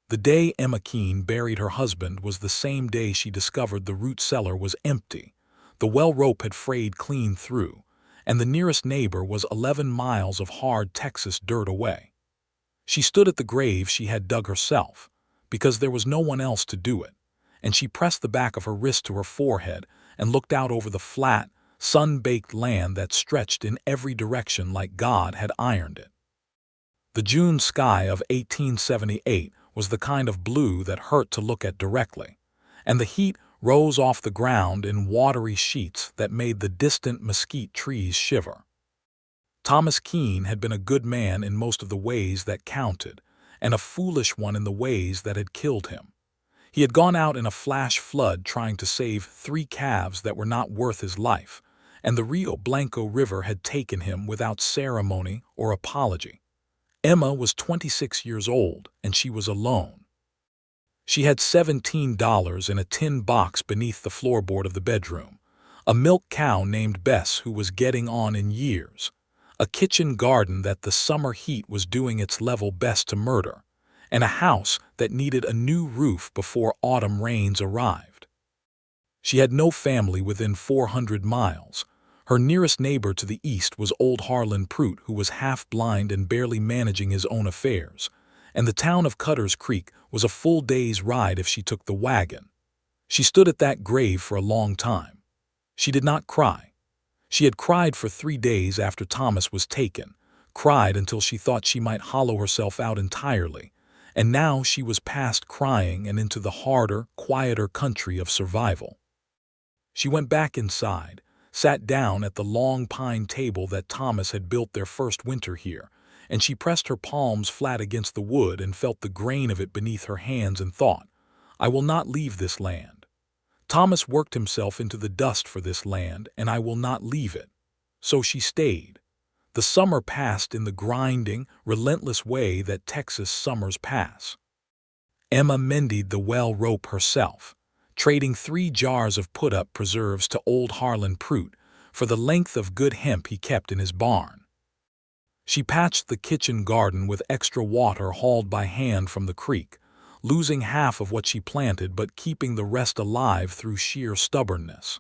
The day Emma Keene buried her husband was the same day she discovered the root cellar was empty. The well rope had frayed clean through, and the nearest neighbor was 11 miles of hard Texas dirt away. She stood at the grave she had dug herself, because there was no one else to do it, and she pressed the back of her wrist to her forehead and looked out over the flat, sun-baked land that stretched in every direction like God had ironed it. The June sky of 1878 was the kind of blue that hurt to look at directly, and the heat rose off the ground in watery sheets that made the distant mesquite trees shiver. Thomas Keene had been a good man in most of the ways that counted, and a foolish one in the ways that had killed him. He had gone out in a flash flood trying to save 3 calves that were not worth his life, and the Rio Blanco River had taken him without ceremony or apology. Emma was 26 years old, and she was alone. She had $17 in a tin box beneath the floorboard of the bedroom, a milk cow named Bess who was getting on in years, a kitchen garden that the summer heat was doing its level best to murder, and a house that needed a new roof before autumn rains arrived. She had no family within 400 miles. Her nearest neighbor to the east was old Harlan Prout, who was half-blind and barely managing his own affairs, and the town of Cutter's Creek was a full day's ride if she took the wagon. She stood at that grave for a long time. She did not cry. She had cried for 3 days after Thomas was taken, cried until she thought she might hollow herself out entirely, and now she was past crying and into the harder, quieter country of survival. She went back inside, sat down at the long pine table that Thomas had built their first winter here, and she pressed her palms flat against the wood and felt the grain of it beneath her hands and thought, "I will not leave this land. Thomas worked himself into the dust for this land, and I will not leave it." So she stayed. The summer passed in the grinding, relentless way that Texas summers pass. Emma mended the well rope herself, trading 3 jars of put-up preserves to old Harlan Prout for the length of good hemp he kept in his barn. She patched the kitchen garden with extra water hauled by hand from the creek, losing half of what she planted but keeping the rest alive through sheer stubbornness.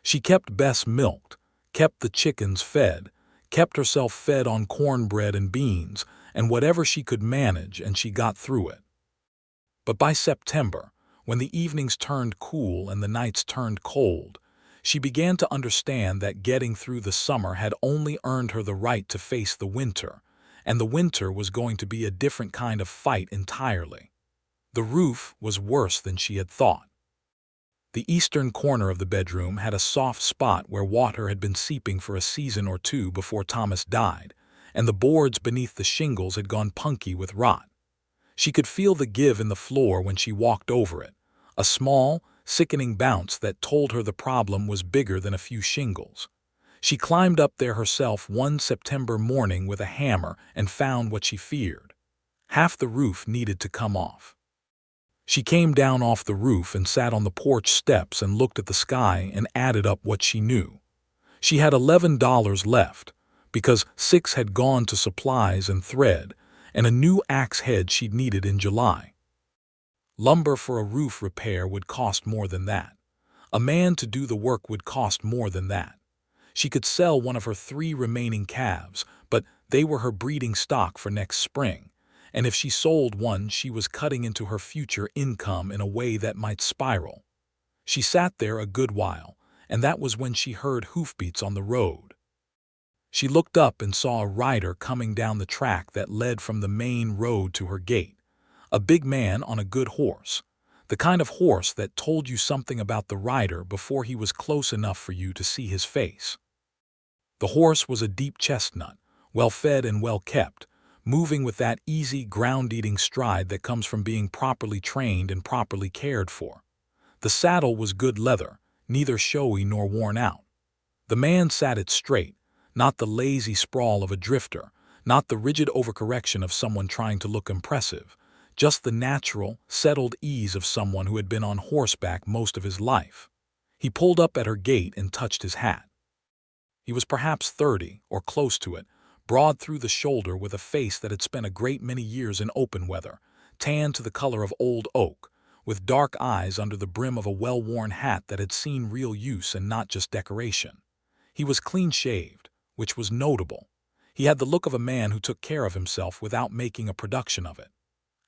She kept Bess milked, kept the chickens fed, kept herself fed on cornbread and beans, and whatever she could manage, and she got through it. But by September, when the evenings turned cool and the nights turned cold, she began to understand that getting through the summer had only earned her the right to face the winter, and the winter was going to be a different kind of fight entirely. The roof was worse than she had thought. The eastern corner of the bedroom had a soft spot where water had been seeping for a season or 2 before Thomas died, and the boards beneath the shingles had gone punky with rot. She could feel the give in the floor when she walked over it, a small, sickening bounce that told her the problem was bigger than a few shingles. She climbed up there herself one September morning with a hammer and found what she feared. Half the roof needed to come off. She came down off the roof and sat on the porch steps and looked at the sky and added up what she knew. She had $11 left, because 6 had gone to supplies and thread, and a new axe head she'd needed in July. Lumber for a roof repair would cost more than that. A man to do the work would cost more than that. She could sell one of her 3 remaining calves, but they were her breeding stock for next spring, and if she sold one, she was cutting into her future income in a way that might spiral. She sat there a good while, and that was when she heard hoofbeats on the road. She looked up and saw a rider coming down the track that led from the main road to her gate. A big man on a good horse, the kind of horse that told you something about the rider before he was close enough for you to see his face. The horse was a deep chestnut, well-fed and well-kept, moving with that easy, ground-eating stride that comes from being properly trained and properly cared for. The saddle was good leather, neither showy nor worn out. The man sat it straight, not the lazy sprawl of a drifter, not the rigid overcorrection of someone trying to look impressive, just the natural, settled ease of someone who had been on horseback most of his life. He pulled up at her gate and touched his hat. He was perhaps 30, or close to it, broad through the shoulder with a face that had spent a great many years in open weather, tanned to the color of old oak, with dark eyes under the brim of a well-worn hat that had seen real use and not just decoration. He was clean-shaved, which was notable. He had the look of a man who took care of himself without making a production of it.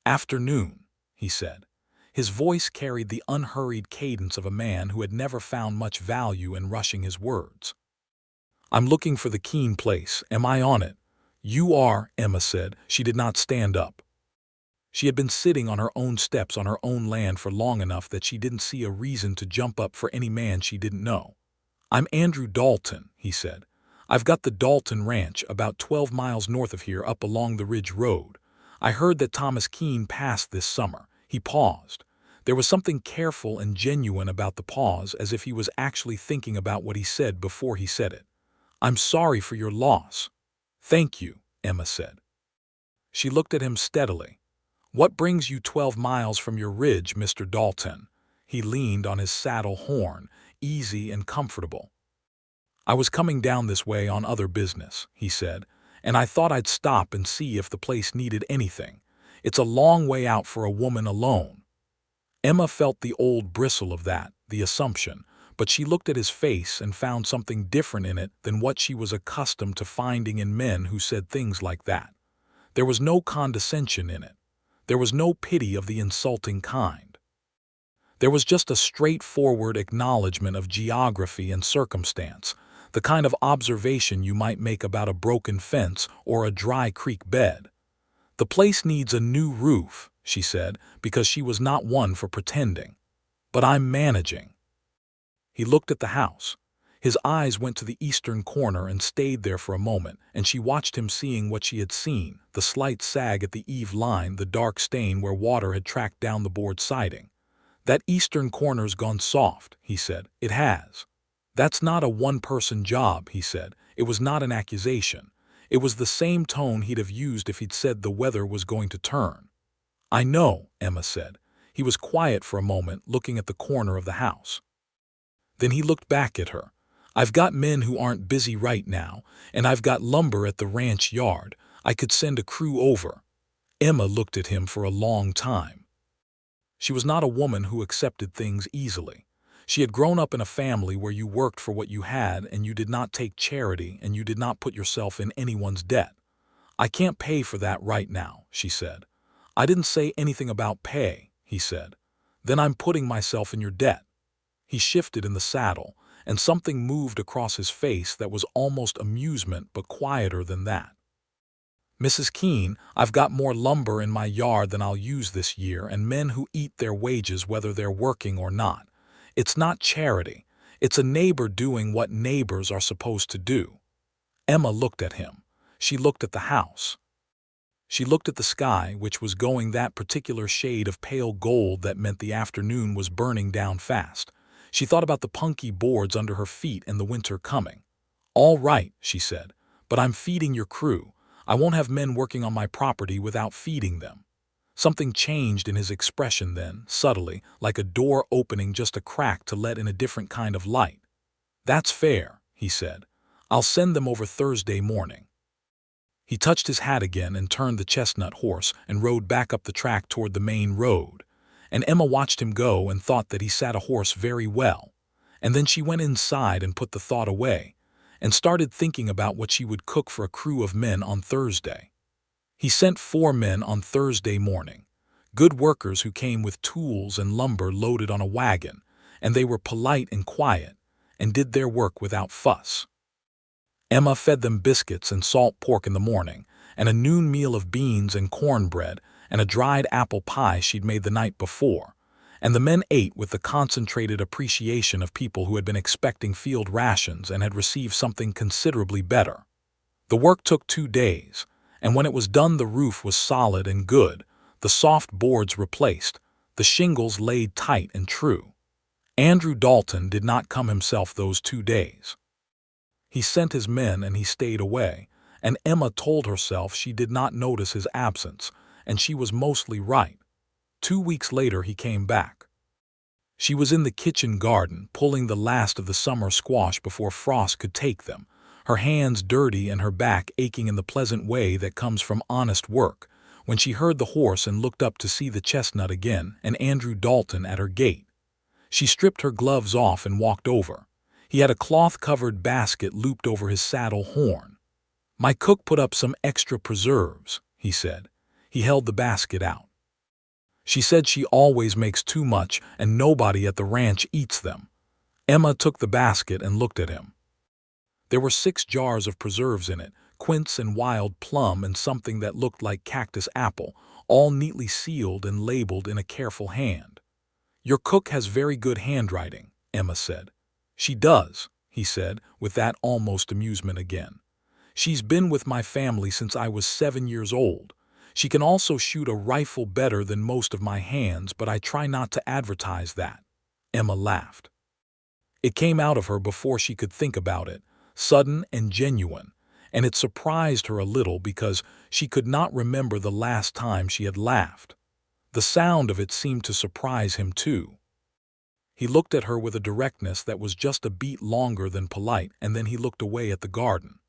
"Afternoon," he said. His voice carried the unhurried cadence of a man who had never found much value in rushing his words. "I'm looking for the Keene place. Am I on it?" "You are," Emma said. She did not stand up. She had been sitting on her own steps on her own land for long enough that she didn't see a reason to jump up for any man she didn't know. "I'm Andrew Dalton," he said. "I've got the Dalton Ranch about 12 miles north of here up along the Ridge Road. I heard that Thomas Keene passed this summer." He paused. There was something careful and genuine about the pause, as if he was actually thinking about what he said before he said it. "I'm sorry for your loss." "Thank you," Emma said. She looked at him steadily. "What brings you 12 miles from your ridge, Mr. Dalton?" He leaned on his saddle horn, easy and comfortable. "I was coming down this way on other business," he said, "and I thought I'd stop and see if the place needed anything. It's a long way out for a woman alone." Emma felt the old bristle of that, the assumption, but she looked at his face and found something different in it than what she was accustomed to finding in men who said things like that. There was no condescension in it. There was no pity of the insulting kind. There was just a straightforward acknowledgement of geography and circumstance, the kind of observation you might make about a broken fence or a dry creek bed. "The place needs a new roof," she said, because she was not one for pretending. "But I'm managing." He looked at the house. His eyes went to the eastern corner and stayed there for a moment, and she watched him, seeing what she had seen, the slight sag at the eave line, the dark stain where water had tracked down the board siding. "That eastern corner's gone soft," he said. "It has." "That's not a one-person job," he said. It was not an accusation. It was the same tone he'd have used if he'd said the weather was going to turn. "I know," Emma said. He was quiet for a moment, looking at the corner of the house. Then he looked back at her. "I've got men who aren't busy right now, and I've got lumber at the ranch yard. I could send a crew over." Emma looked at him for a long time. She was not a woman who accepted things easily. She had grown up in a family where you worked for what you had, and you did not take charity, and you did not put yourself in anyone's debt. "I can't pay for that right now," she said. "I didn't say anything about pay," he said. "Then I'm putting myself in your debt." He shifted in the saddle, and something moved across his face that was almost amusement, but quieter than that. "Mrs. Keene, I've got more lumber in my yard than I'll use this year, and men who eat their wages whether they're working or not. It's not charity. It's a neighbor doing what neighbors are supposed to do." Emma looked at him. She looked at the house. She looked at the sky, which was going that particular shade of pale gold that meant the afternoon was burning down fast. She thought about the punky boards under her feet and the winter coming. "All right," she said, "but I'm feeding your crew. I won't have men working on my property without feeding them." Something changed in his expression then, subtly, like a door opening just a crack to let in a different kind of light. "That's fair," he said. "I'll send them over Thursday morning." He touched his hat again and turned the chestnut horse and rode back up the track toward the main road. And Emma watched him go and thought that he sat a horse very well. And then she went inside and put the thought away, and started thinking about what she would cook for a crew of men on Thursday. He sent 4 men on Thursday morning, good workers who came with tools and lumber loaded on a wagon, and they were polite and quiet, and did their work without fuss. Emma fed them biscuits and salt pork in the morning, and a noon meal of beans and cornbread, and a dried apple pie she'd made the night before, and the men ate with the concentrated appreciation of people who had been expecting field rations and had received something considerably better. The work took 2 days, and when it was done the roof was solid and good, the soft boards replaced, the shingles laid tight and true. Andrew Dalton did not come himself those 2 days. He sent his men and he stayed away, and Emma told herself she did not notice his absence, and she was mostly right. 2 weeks later he came back. She was in the kitchen garden, pulling the last of the summer squash before frost could take them, her hands dirty and her back aching in the pleasant way that comes from honest work, when she heard the horse and looked up to see the chestnut again and Andrew Dalton at her gate. She stripped her gloves off and walked over. He had a cloth-covered basket looped over his saddle horn. "My cook put up some extra preserves," he said. He held the basket out. "She said she always makes too much and nobody at the ranch eats them." Emma took the basket and looked at him. There were 6 jars of preserves in it, quince and wild plum and something that looked like cactus apple, all neatly sealed and labeled in a careful hand. "Your cook has very good handwriting," Emma said. "She does," he said, with that almost amusement again. "She's been with my family since I was 7 years old. She can also shoot a rifle better than most of my hands, but I try not to advertise that." Emma laughed. It came out of her before she could think about it, sudden and genuine, and it surprised her a little because she could not remember the last time she had laughed. The sound of it seemed to surprise him too. He looked at her with a directness that was just a beat longer than polite, and then he looked away at the garden.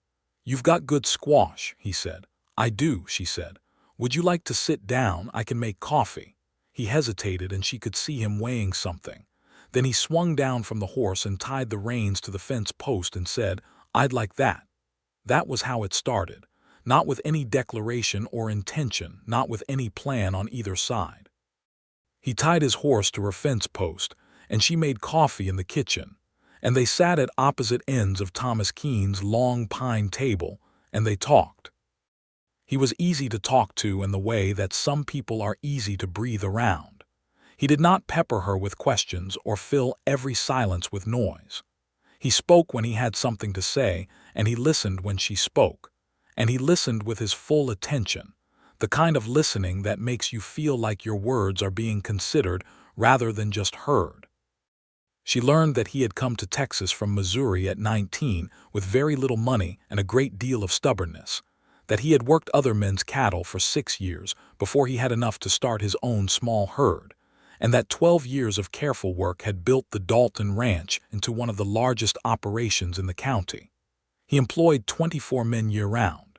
"You've got good squash," he said. "I do," she said. "Would you like to sit down? I can make coffee." He hesitated, and she could see him weighing something. Then he swung down from the horse and tied the reins to the fence post and said, "I'd like that." That was how it started, not with any declaration or intention, not with any plan on either side. He tied his horse to her fence post, and she made coffee in the kitchen, and they sat at opposite ends of Thomas Keene's long pine table, and they talked. He was easy to talk to in the way that some people are easy to breathe around. He did not pepper her with questions or fill every silence with noise. He spoke when he had something to say, and he listened when she spoke. And he listened with his full attention, the kind of listening that makes you feel like your words are being considered rather than just heard. She learned that he had come to Texas from Missouri at 19 with very little money and a great deal of stubbornness, that he had worked other men's cattle for 6 years before he had enough to start his own small herd, and that 12 years of careful work had built the Dalton Ranch into one of the largest operations in the county. He employed 24 men year-round.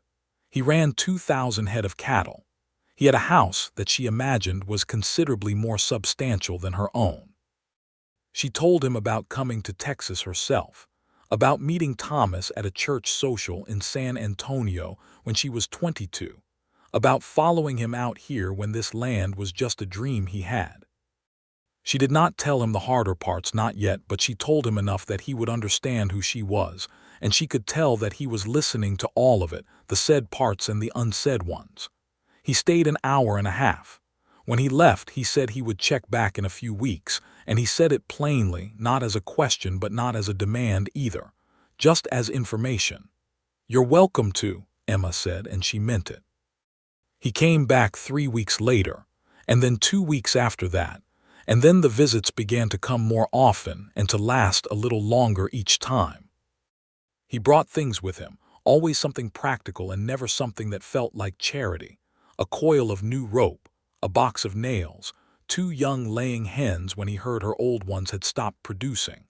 He ran 2,000 head of cattle. He had a house that she imagined was considerably more substantial than her own. She told him about coming to Texas herself, about meeting Thomas at a church social in San Antonio when she was 22, about following him out here when this land was just a dream he had. She did not tell him the harder parts, not yet, but she told him enough that he would understand who she was, and she could tell that he was listening to all of it, the said parts and the unsaid ones. He stayed an hour and a half. When he left, he said he would check back in a few weeks, and he said it plainly, not as a question but not as a demand either, just as information. "You're welcome to," Emma said, and she meant it. He came back 3 weeks later, and then 2 weeks after that, and then the visits began to come more often and to last a little longer each time. He brought things with him, always something practical and never something that felt like charity. A coil of new rope, a box of nails, 2 young laying hens when he heard her old ones had stopped producing.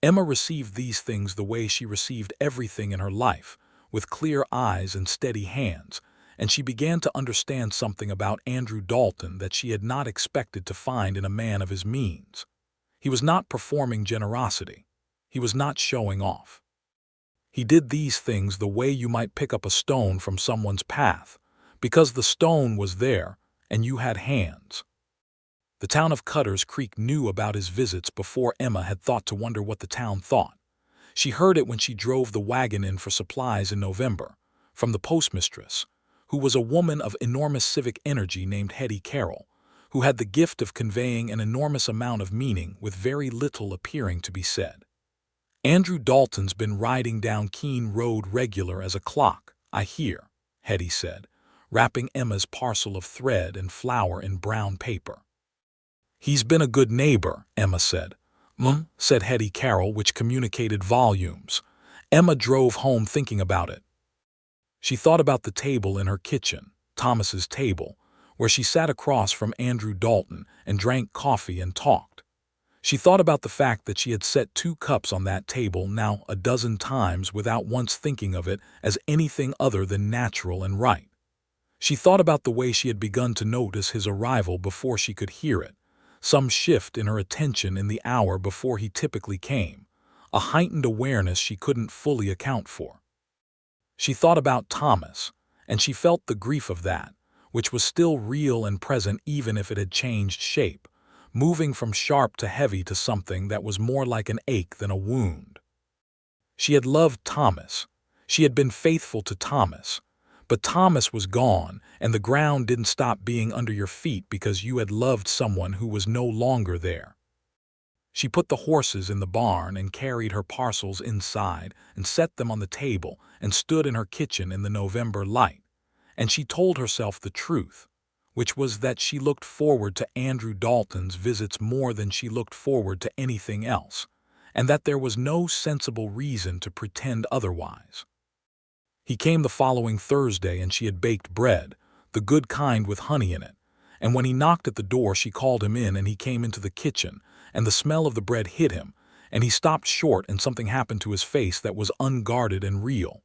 Emma received these things the way she received everything in her life, with clear eyes and steady hands, and she began to understand something about Andrew Dalton that she had not expected to find in a man of his means. He was not performing generosity. He was not showing off. He did these things the way you might pick up a stone from someone's path, because the stone was there and you had hands. The town of Cutters Creek knew about his visits before Emma had thought to wonder what the town thought. She heard it when she drove the wagon in for supplies in November, from the postmistress, who was a woman of enormous civic energy named Hetty Carroll, who had the gift of conveying an enormous amount of meaning with very little appearing to be said. "Andrew Dalton's been riding down Keene Road regular as a clock, I hear," Hetty said, wrapping Emma's parcel of thread and flour in brown paper. "He's been a good neighbor," Emma said. Said Hetty Carroll, which communicated volumes. Emma drove home thinking about it. She thought about the table in her kitchen, Thomas's table, where she sat across from Andrew Dalton and drank coffee and talked. She thought about the fact that she had set 2 cups on that table now a dozen times without once thinking of it as anything other than natural and right. She thought about the way she had begun to notice his arrival before she could hear it, some shift in her attention in the hour before he typically came, a heightened awareness she couldn't fully account for. She thought about Thomas, and she felt the grief of that, which was still real and present even if it had changed shape, moving from sharp to heavy to something that was more like an ache than a wound. She had loved Thomas. She had been faithful to Thomas. But Thomas was gone, and the ground didn't stop being under your feet because you had loved someone who was no longer there. She put the horses in the barn and carried her parcels inside and set them on the table and stood in her kitchen in the November light. And she told herself the truth, which was that she looked forward to Andrew Dalton's visits more than she looked forward to anything else, and that there was no sensible reason to pretend otherwise. He came the following Thursday and she had baked bread, the good kind with honey in it, and when he knocked at the door she called him in and he came into the kitchen, and the smell of the bread hit him, and he stopped short and something happened to his face that was unguarded and real.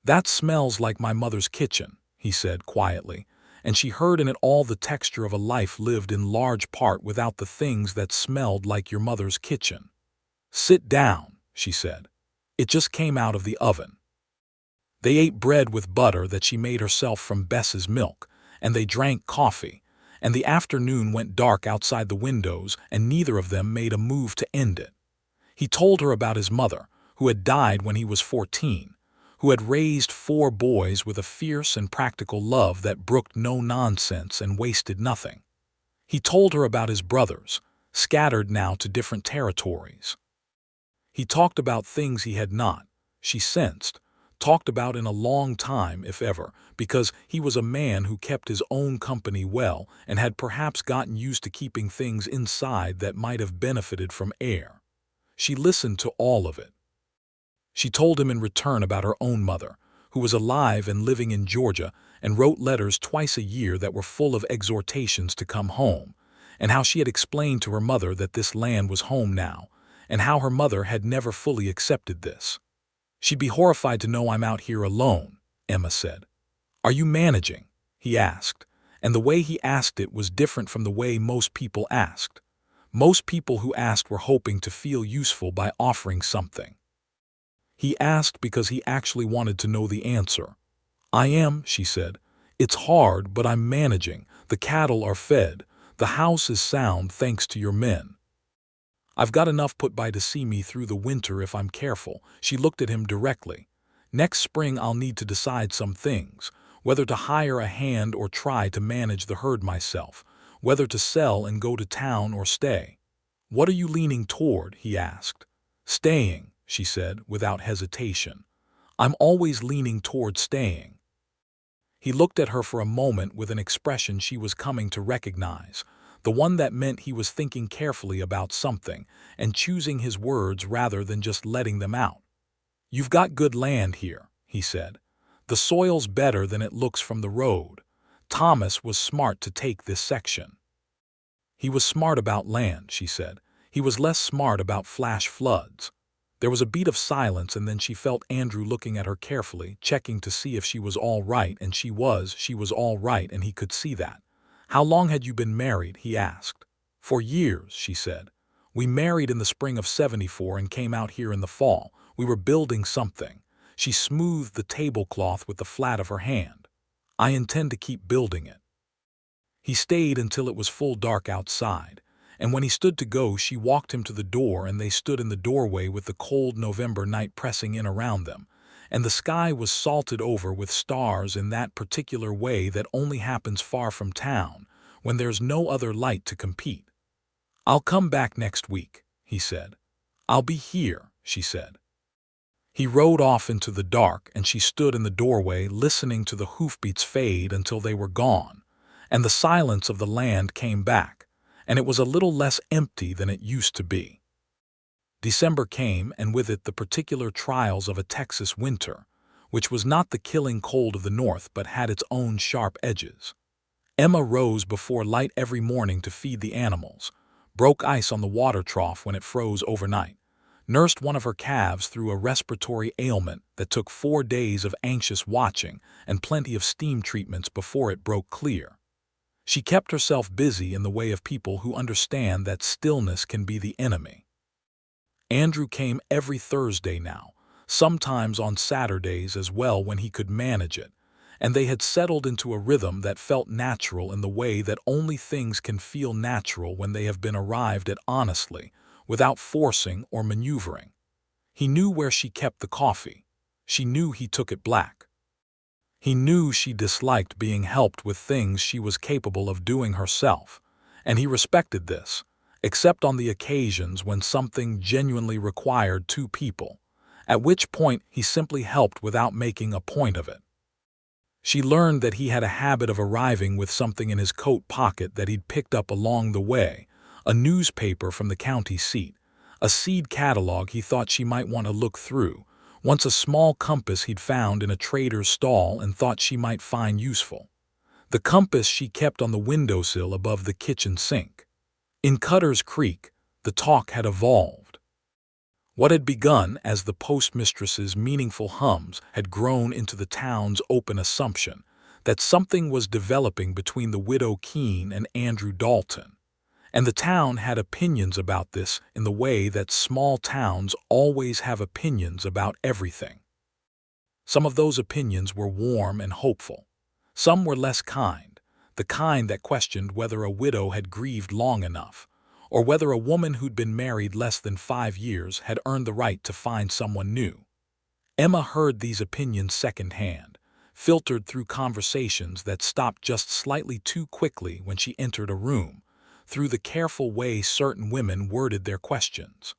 "That smells like my mother's kitchen," he said quietly, and she heard in it all the texture of a life lived in large part without the things that smelled like your mother's kitchen. "Sit down," she said. "It just came out of the oven." They ate bread with butter that she made herself from Bess's milk, and they drank coffee, and the afternoon went dark outside the windows and neither of them made a move to end it. He told her about his mother, who had died when he was 14, who had raised 4 boys with a fierce and practical love that brooked no nonsense and wasted nothing. He told her about his brothers, scattered now to different territories. He talked about things he had not, she sensed, talked about in a long time, if ever, because he was a man who kept his own company well and had perhaps gotten used to keeping things inside that might have benefited from air. She listened to all of it. She told him in return about her own mother, who was alive and living in Georgia and wrote letters twice a year that were full of exhortations to come home, and how she had explained to her mother that this land was home now, and how her mother had never fully accepted this. "She'd be horrified to know I'm out here alone," Emma said. "Are you managing?" he asked, and the way he asked it was different from the way most people asked. Most people who asked were hoping to feel useful by offering something. He asked because he actually wanted to know the answer. "I am," she said. "It's hard, but I'm managing. The cattle are fed. The house is sound thanks to your men. I've got enough put by to see me through the winter if I'm careful." She looked at him directly. "Next spring I'll need to decide some things, whether to hire a hand or try to manage the herd myself, whether to sell and go to town or stay." "What are you leaning toward?" he asked. "Staying," she said, without hesitation. "I'm always leaning toward staying." He looked at her for a moment with an expression she was coming to recognize, the one that meant he was thinking carefully about something and choosing his words rather than just letting them out. "You've got good land here," he said. "The soil's better than it looks from the road. Thomas was smart to take this section." "He was smart about land," she said. "He was less smart about flash floods." There was a beat of silence, and then she felt Andrew looking at her carefully, checking to see if she was all right, and she was all right, and he could see that. "How long had you been married?" he asked. "For years," she said. "We married in the spring of '74 and came out here in the fall. We were building something." She smoothed the tablecloth with the flat of her hand. "I intend to keep building it." He stayed until it was full dark outside, and when he stood to go she walked him to the door and they stood in the doorway with the cold November night pressing in around them, and the sky was salted over with stars in that particular way that only happens far from town, when there's no other light to compete. "I'll come back next week," he said. "I'll be here," she said. He rode off into the dark and she stood in the doorway listening to the hoofbeats fade until they were gone, and the silence of the land came back, and it was a little less empty than it used to be. December came, and with it the particular trials of a Texas winter, which was not the killing cold of the north but had its own sharp edges. Emma rose before light every morning to feed the animals, broke ice on the water trough when it froze overnight, nursed one of her calves through a respiratory ailment that took 4 days of anxious watching and plenty of steam treatments before it broke clear. She kept herself busy in the way of people who understand that stillness can be the enemy. Andrew came every Thursday now, sometimes on Saturdays as well when he could manage it, and they had settled into a rhythm that felt natural in the way that only things can feel natural when they have been arrived at honestly, without forcing or maneuvering. He knew where she kept the coffee. She knew he took it black. He knew she disliked being helped with things she was capable of doing herself, and he respected this, except on the occasions when something genuinely required two people, at which point he simply helped without making a point of it. She learned that he had a habit of arriving with something in his coat pocket that he'd picked up along the way, a newspaper from the county seat, a seed catalog he thought she might want to look through, once a small compass he'd found in a trader's stall and thought she might find useful. The compass she kept on the windowsill above the kitchen sink. In Cutter's Creek, the talk had evolved. What had begun as the postmistress's meaningful hums had grown into the town's open assumption that something was developing between the widow Keene and Andrew Dalton. And the town had opinions about this in the way that small towns always have opinions about everything. Some of those opinions were warm and hopeful. Some were less kind, the kind that questioned whether a widow had grieved long enough, or whether a woman who'd been married less than 5 years had earned the right to find someone new. Emma heard these opinions secondhand, filtered through conversations that stopped just slightly too quickly when she entered a room, through the careful way certain women worded their questions.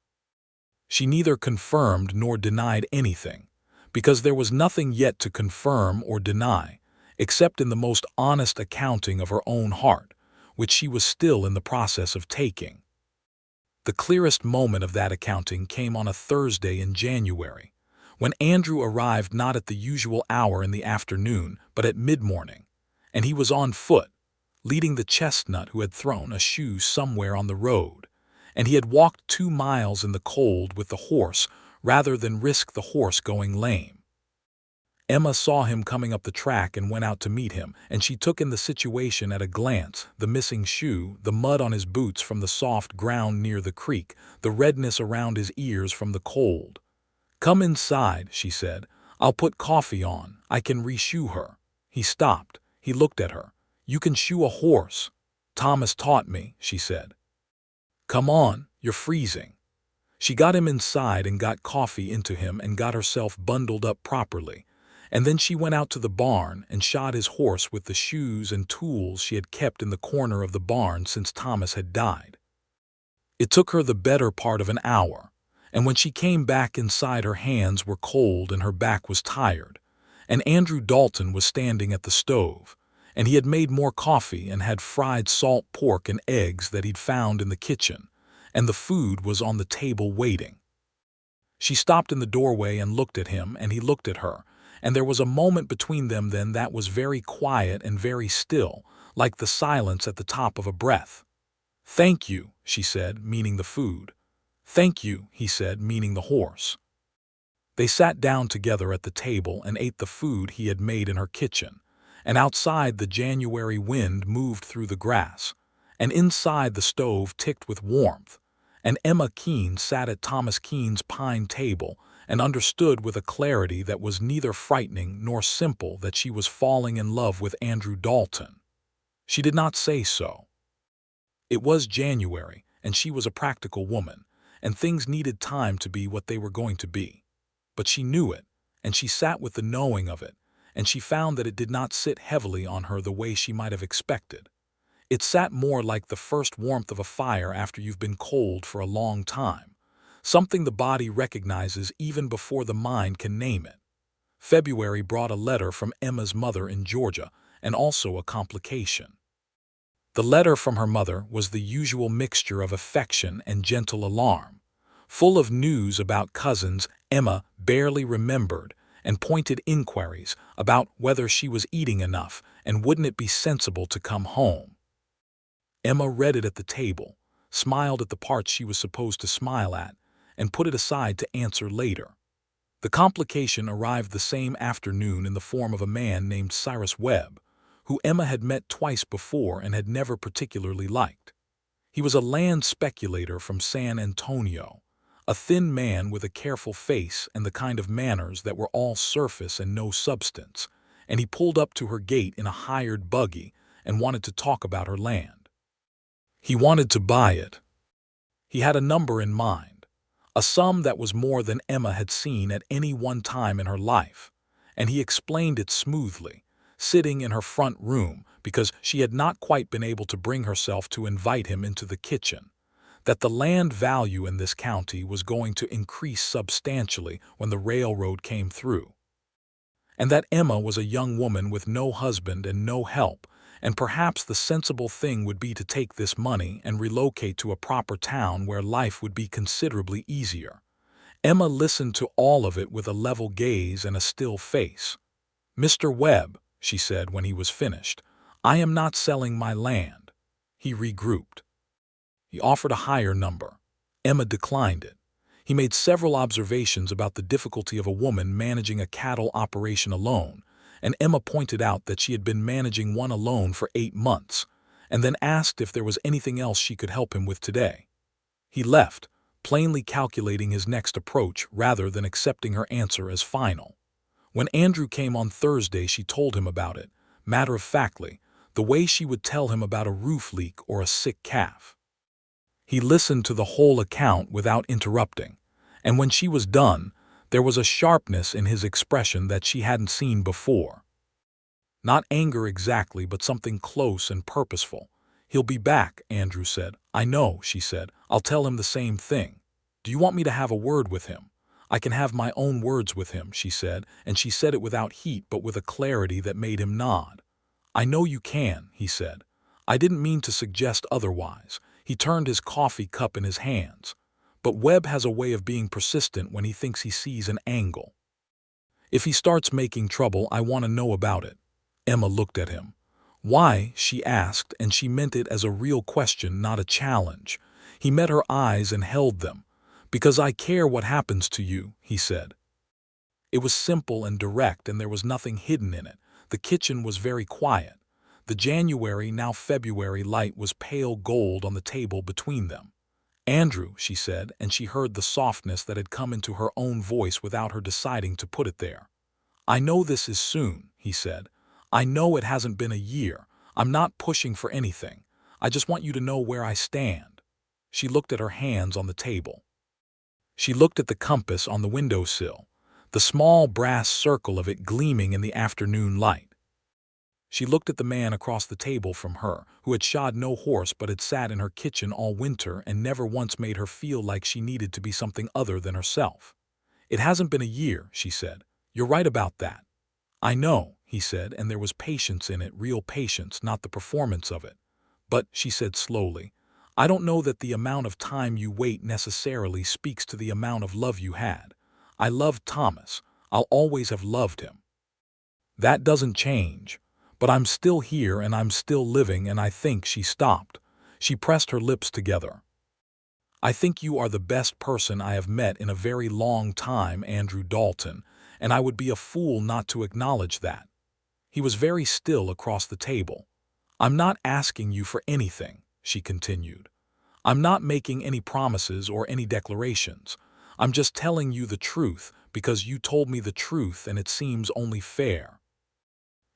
She neither confirmed nor denied anything, because there was nothing yet to confirm or deny, except in the most honest accounting of her own heart, which she was still in the process of taking. The clearest moment of that accounting came on a Thursday in January, when Andrew arrived not at the usual hour in the afternoon, but at mid-morning, and he was on foot, leading the chestnut who had thrown a shoe somewhere on the road, and he had walked 2 miles in the cold with the horse rather than risk the horse going lame. Emma saw him coming up the track and went out to meet him, and she took in the situation at a glance, the missing shoe, the mud on his boots from the soft ground near the creek, the redness around his ears from the cold. "Come inside," she said. "I'll put coffee on. I can re-shoe her." He stopped. He looked at her. "You can shoe a horse." "Thomas taught me," she said. "Come on, you're freezing." She got him inside and got coffee into him and got herself bundled up properly, and then she went out to the barn and shod his horse with the shoes and tools she had kept in the corner of the barn since Thomas had died. It took her the better part of an hour, and when she came back inside her hands were cold and her back was tired, and Andrew Dalton was standing at the stove, and he had made more coffee and had fried salt pork and eggs that he'd found in the kitchen, and the food was on the table waiting. She stopped in the doorway and looked at him, and he looked at her, and there was a moment between them then that was very quiet and very still, like the silence at the top of a breath. "Thank you," she said, meaning the food. "Thank you," he said, meaning the horse. They sat down together at the table and ate the food he had made in her kitchen, and outside the January wind moved through the grass, and inside the stove ticked with warmth, and Emma Keene sat at Thomas Keene's pine table and understood with a clarity that was neither frightening nor simple that she was falling in love with Andrew Dalton. She did not say so. It was January, and she was a practical woman, and things needed time to be what they were going to be. But she knew it, and she sat with the knowing of it, and she found that it did not sit heavily on her the way she might have expected. It sat more like the first warmth of a fire after you've been cold for a long time, something the body recognizes even before the mind can name it. February brought a letter from Emma's mother in Georgia, and also a complication. The letter from her mother was the usual mixture of affection and gentle alarm, full of news about cousins Emma barely remembered, and pointed inquiries about whether she was eating enough and wouldn't it be sensible to come home. Emma read it at the table, smiled at the parts she was supposed to smile at, and put it aside to answer later. The complication arrived the same afternoon in the form of a man named Cyrus Webb, who Emma had met twice before and had never particularly liked. He was a land speculator from San Antonio, a thin man with a careful face and the kind of manners that were all surface and no substance, and he pulled up to her gate in a hired buggy and wanted to talk about her land. He wanted to buy it. He had a number in mind, a sum that was more than Emma had seen at any one time in her life, and he explained it smoothly, sitting in her front room because she had not quite been able to bring herself to invite him into the kitchen, that the land value in this county was going to increase substantially when the railroad came through, and that Emma was a young woman with no husband and no help, and perhaps the sensible thing would be to take this money and relocate to a proper town where life would be considerably easier. Emma listened to all of it with a level gaze and a still face. "Mr. Webb," she said when he was finished, "I am not selling my land." He regrouped. He offered a higher number. Emma declined it. He made several observations about the difficulty of a woman managing a cattle operation alone, and Emma pointed out that she had been managing one alone for 8 months, and then asked if there was anything else she could help him with today. He left, plainly calculating his next approach rather than accepting her answer as final. When Andrew came on Thursday, she told him about it, matter-of-factly, the way she would tell him about a roof leak or a sick calf. He listened to the whole account without interrupting, and when she was done, there was a sharpness in his expression that she hadn't seen before. Not anger exactly, but something close and purposeful. "He'll be back," Andrew said. "I know," she said. "I'll tell him the same thing. Do you want me to have a word with him?" "I can have my own words with him," she said, and she said it without heat but with a clarity that made him nod. "I know you can," he said. "I didn't mean to suggest otherwise." He turned his coffee cup in his hands. "But Webb has a way of being persistent when he thinks he sees an angle. If he starts making trouble, I want to know about it." Emma looked at him. "Why?" she asked, and she meant it as a real question, not a challenge. He met her eyes and held them. "Because I care what happens to you," he said. It was simple and direct, and there was nothing hidden in it. The kitchen was very quiet. The January, now February light was pale gold on the table between them. "Andrew," she said, and she heard the softness that had come into her own voice without her deciding to put it there. "I know this is soon," he said. "I know it hasn't been a year. I'm not pushing for anything. I just want you to know where I stand." She looked at her hands on the table. She looked at the compass on the windowsill, the small brass circle of it gleaming in the afternoon light. She looked at the man across the table from her, who had shod no horse but had sat in her kitchen all winter and never once made her feel like she needed to be something other than herself. "It hasn't been a year," she said. "You're right about that." "I know," he said, and there was patience in it, real patience, not the performance of it. "But," she said slowly, "I don't know that the amount of time you wait necessarily speaks to the amount of love you had. I loved Thomas. I'll always have loved him. That doesn't change. But I'm still here and I'm still living, and I think," she stopped. She pressed her lips together. "I think you are the best person I have met in a very long time, Andrew Dalton, and I would be a fool not to acknowledge that." He was very still across the table. "I'm not asking you for anything," she continued. "I'm not making any promises or any declarations. I'm just telling you the truth because you told me the truth and it seems only fair."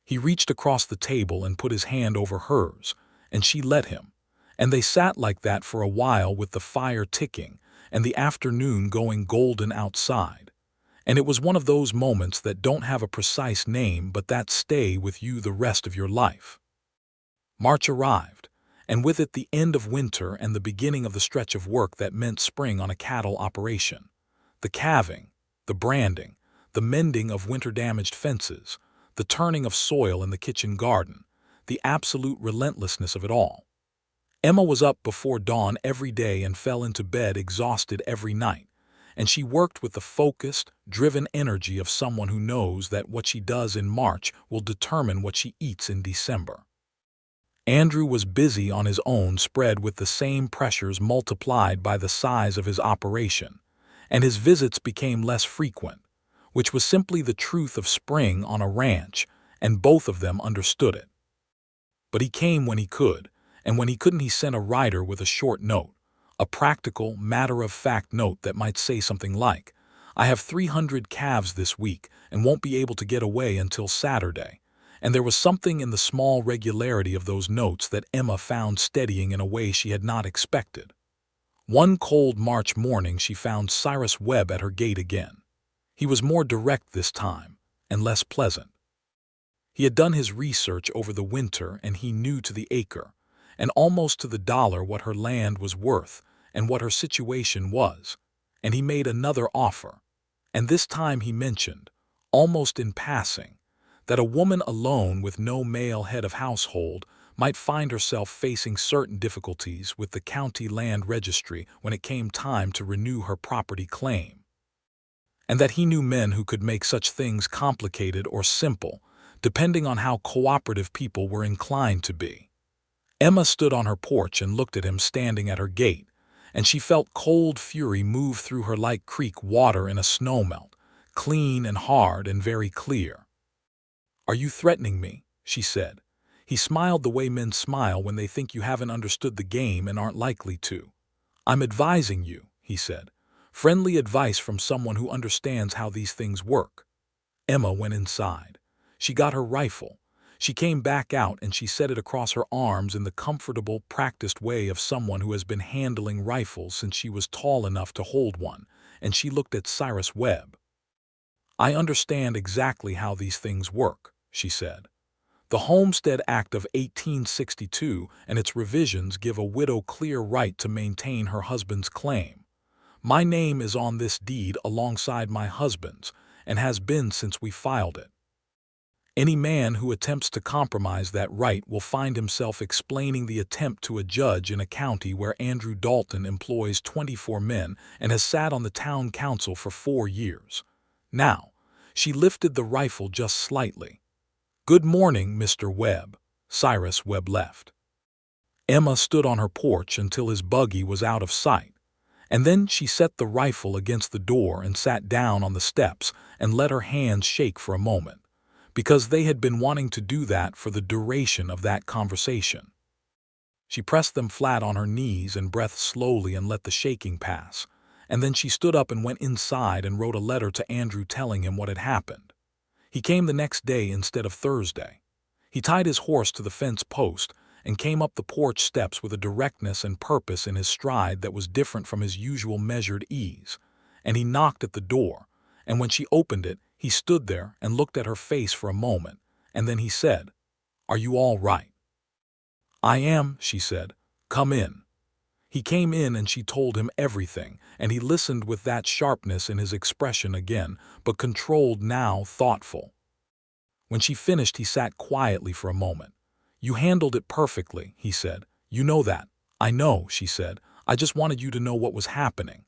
He reached across the table and put his hand over hers, and she let him, and they sat like that for a while with the fire ticking and the afternoon going golden outside. And it was one of those moments that don't have a precise name but that stay with you the rest of your life. March arrived, and with it the end of winter and the beginning of the stretch of work that meant spring on a cattle operation. The calving, the branding, the mending of winter-damaged fences, the turning of soil in the kitchen garden, the absolute relentlessness of it all. Emma was up before dawn every day and fell into bed exhausted every night, and she worked with the focused, driven energy of someone who knows that what she does in March will determine what she eats in December. Andrew was busy on his own spread with the same pressures multiplied by the size of his operation, and his visits became less frequent, which was simply the truth of spring on a ranch, and both of them understood it. But he came when he could, and when he couldn't he sent a rider with a short note, a practical, matter-of-fact note that might say something like, "I have 300 calves this week and won't be able to get away until Saturday." And there was something in the small regularity of those notes that Emma found steadying in a way she had not expected. One cold March morning she found Cyrus Webb at her gate again. He was more direct this time, and less pleasant. He had done his research over the winter and he knew to the acre, and almost to the dollar what her land was worth and what her situation was, and he made another offer. And this time he mentioned, almost in passing, that a woman alone with no male head of household might find herself facing certain difficulties with the county land registry when it came time to renew her property claim, and that he knew men who could make such things complicated or simple, depending on how cooperative people were inclined to be. Emma stood on her porch and looked at him standing at her gate, and she felt cold fury move through her like creek water in a snowmelt, clean and hard and very clear. "Are you threatening me?" she said. He smiled the way men smile when they think you haven't understood the game and aren't likely to. "I'm advising you," he said. "Friendly advice from someone who understands how these things work." Emma went inside. She got her rifle. She came back out and she set it across her arms in the comfortable, practiced way of someone who has been handling rifles since she was tall enough to hold one, and she looked at Cyrus Webb. "I understand exactly how these things work," she said. "The Homestead Act of 1862 and its revisions give a widow clear right to maintain her husband's claim. My name is on this deed alongside my husband's, and has been since we filed it. Any man who attempts to compromise that right will find himself explaining the attempt to a judge in a county where Andrew Dalton employs 24 men and has sat on the town council for 4 years. Now," she lifted the rifle just slightly. "Good morning, Mr. Webb." Cyrus Webb left. Emma stood on her porch until his buggy was out of sight, and then she set the rifle against the door and sat down on the steps and let her hands shake for a moment, because they had been wanting to do that for the duration of that conversation. She pressed them flat on her knees and breathed slowly and let the shaking pass, and then she stood up and went inside and wrote a letter to Andrew telling him what had happened. He came the next day instead of Thursday. He tied his horse to the fence post and came up the porch steps with a directness and purpose in his stride that was different from his usual measured ease, and he knocked at the door, and when she opened it, he stood there and looked at her face for a moment, and then he said, "Are you all right?" "I am," she said. "Come in." He came in and she told him everything, and he listened with that sharpness in his expression again, but controlled now, thoughtful. When she finished, he sat quietly for a moment. "You handled it perfectly," he said. "You know that." "I know," she said. "I just wanted you to know what was happening."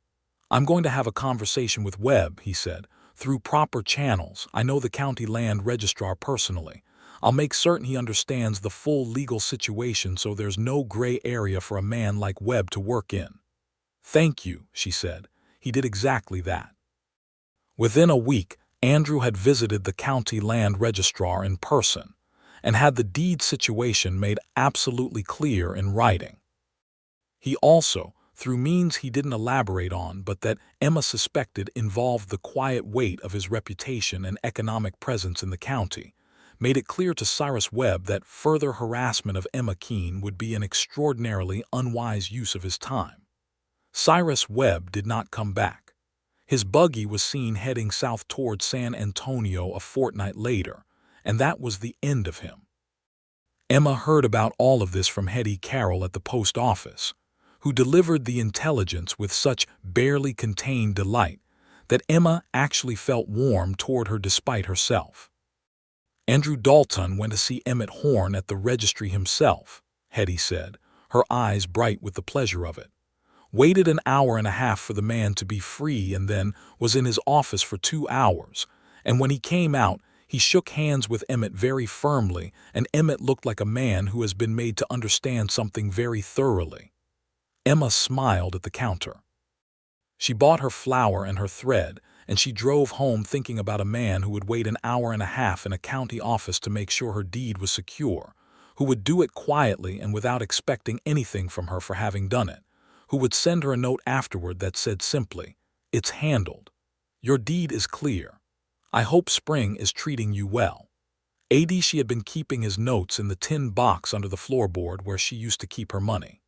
"I'm going to have a conversation with Webb," he said, "through proper channels. I know the county land registrar personally. I'll make certain he understands the full legal situation so there's no gray area for a man like Webb to work in." "Thank you," she said. He did exactly that. Within a week, Andrew had visited the county land registrar in person and had the deed situation made absolutely clear in writing. He also, through means he didn't elaborate on but that Emma suspected involved the quiet weight of his reputation and economic presence in the county, made it clear to Cyrus Webb that further harassment of Emma Keene would be an extraordinarily unwise use of his time. Cyrus Webb did not come back. His buggy was seen heading south toward San Antonio a fortnight later, and that was the end of him. Emma heard about all of this from Hetty Carroll at the post office, who delivered the intelligence with such barely contained delight that Emma actually felt warm toward her despite herself. "Andrew Dalton went to see Emmett Horn at the registry himself," Hetty said, her eyes bright with the pleasure of it. "Waited an hour and a half for the man to be free and then was in his office for 2 hours, and when he came out, he shook hands with Emmett very firmly, and Emmett looked like a man who has been made to understand something very thoroughly." Emma smiled at the counter. She bought her flour and her thread, and she drove home thinking about a man who would wait an hour and a half in a county office to make sure her deed was secure, who would do it quietly and without expecting anything from her for having done it, who would send her a note afterward that said simply, "It's handled. Your deed is clear. I hope spring is treating you well." She had been keeping his notes in the tin box under the floorboard where she used to keep her money.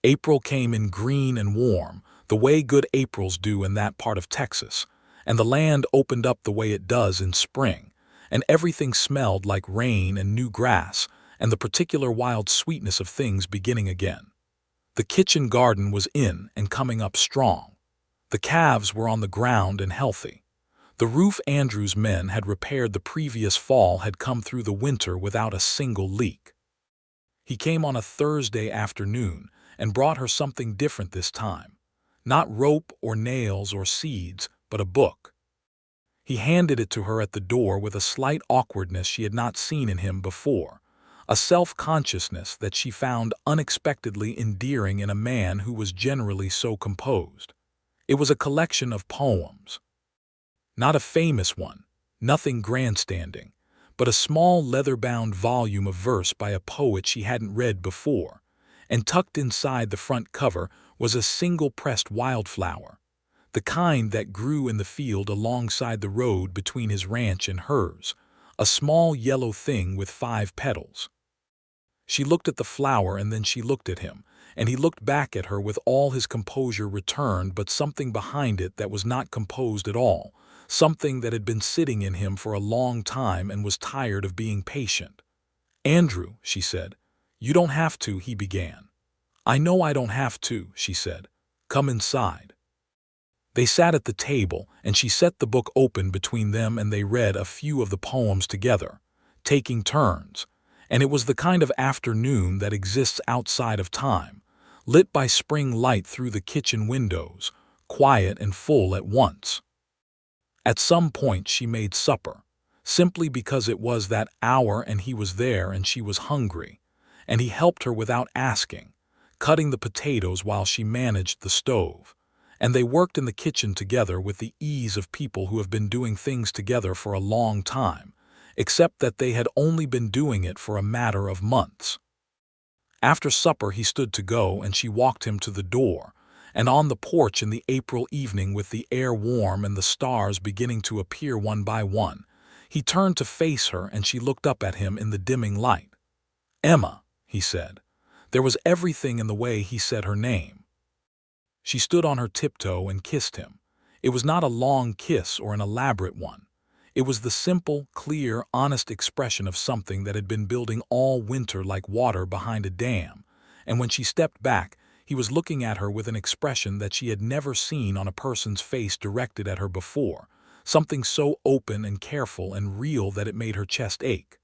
April came in green and warm, the way good Aprils do in that part of Texas, and the land opened up the way it does in spring, and everything smelled like rain and new grass and the particular wild sweetness of things beginning again. The kitchen garden was in and coming up strong. The calves were on the ground and healthy. The roof Andrew's men had repaired the previous fall had come through the winter without a single leak. He came on a Thursday afternoon and brought her something different this time. Not rope or nails or seeds, but a book. He handed it to her at the door with a slight awkwardness she had not seen in him before, a self-consciousness that she found unexpectedly endearing in a man who was generally so composed. It was a collection of poems. Not a famous one, nothing grandstanding, but a small leather-bound volume of verse by a poet she hadn't read before, and tucked inside the front cover was a single-pressed wildflower, the kind that grew in the field alongside the road between his ranch and hers, a small yellow thing with 5 petals. She looked at the flower and then she looked at him, and he looked back at her with all his composure returned but something behind it that was not composed at all, something that had been sitting in him for a long time and was tired of being patient. "Andrew," she said. "You don't have to," he began. "I know I don't have to," she said. "Come inside." They sat at the table, and she set the book open between them and they read a few of the poems together, taking turns, and it was the kind of afternoon that exists outside of time, lit by spring light through the kitchen windows, quiet and full at once. At some point she made supper, simply because it was that hour and he was there and she was hungry, and he helped her without asking, cutting the potatoes while she managed the stove, and they worked in the kitchen together with the ease of people who have been doing things together for a long time, except that they had only been doing it for a matter of months. After supper he stood to go and she walked him to the door, and on the porch in the April evening with the air warm and the stars beginning to appear one by one, he turned to face her and she looked up at him in the dimming light. "Emma," he said. There was everything in the way he said her name. She stood on her tiptoe and kissed him. It was not a long kiss or an elaborate one. It was the simple, clear, honest expression of something that had been building all winter like water behind a dam, and when she stepped back, he was looking at her with an expression that she had never seen on a person's face directed at her before, something so open and careful and real that it made her chest ache.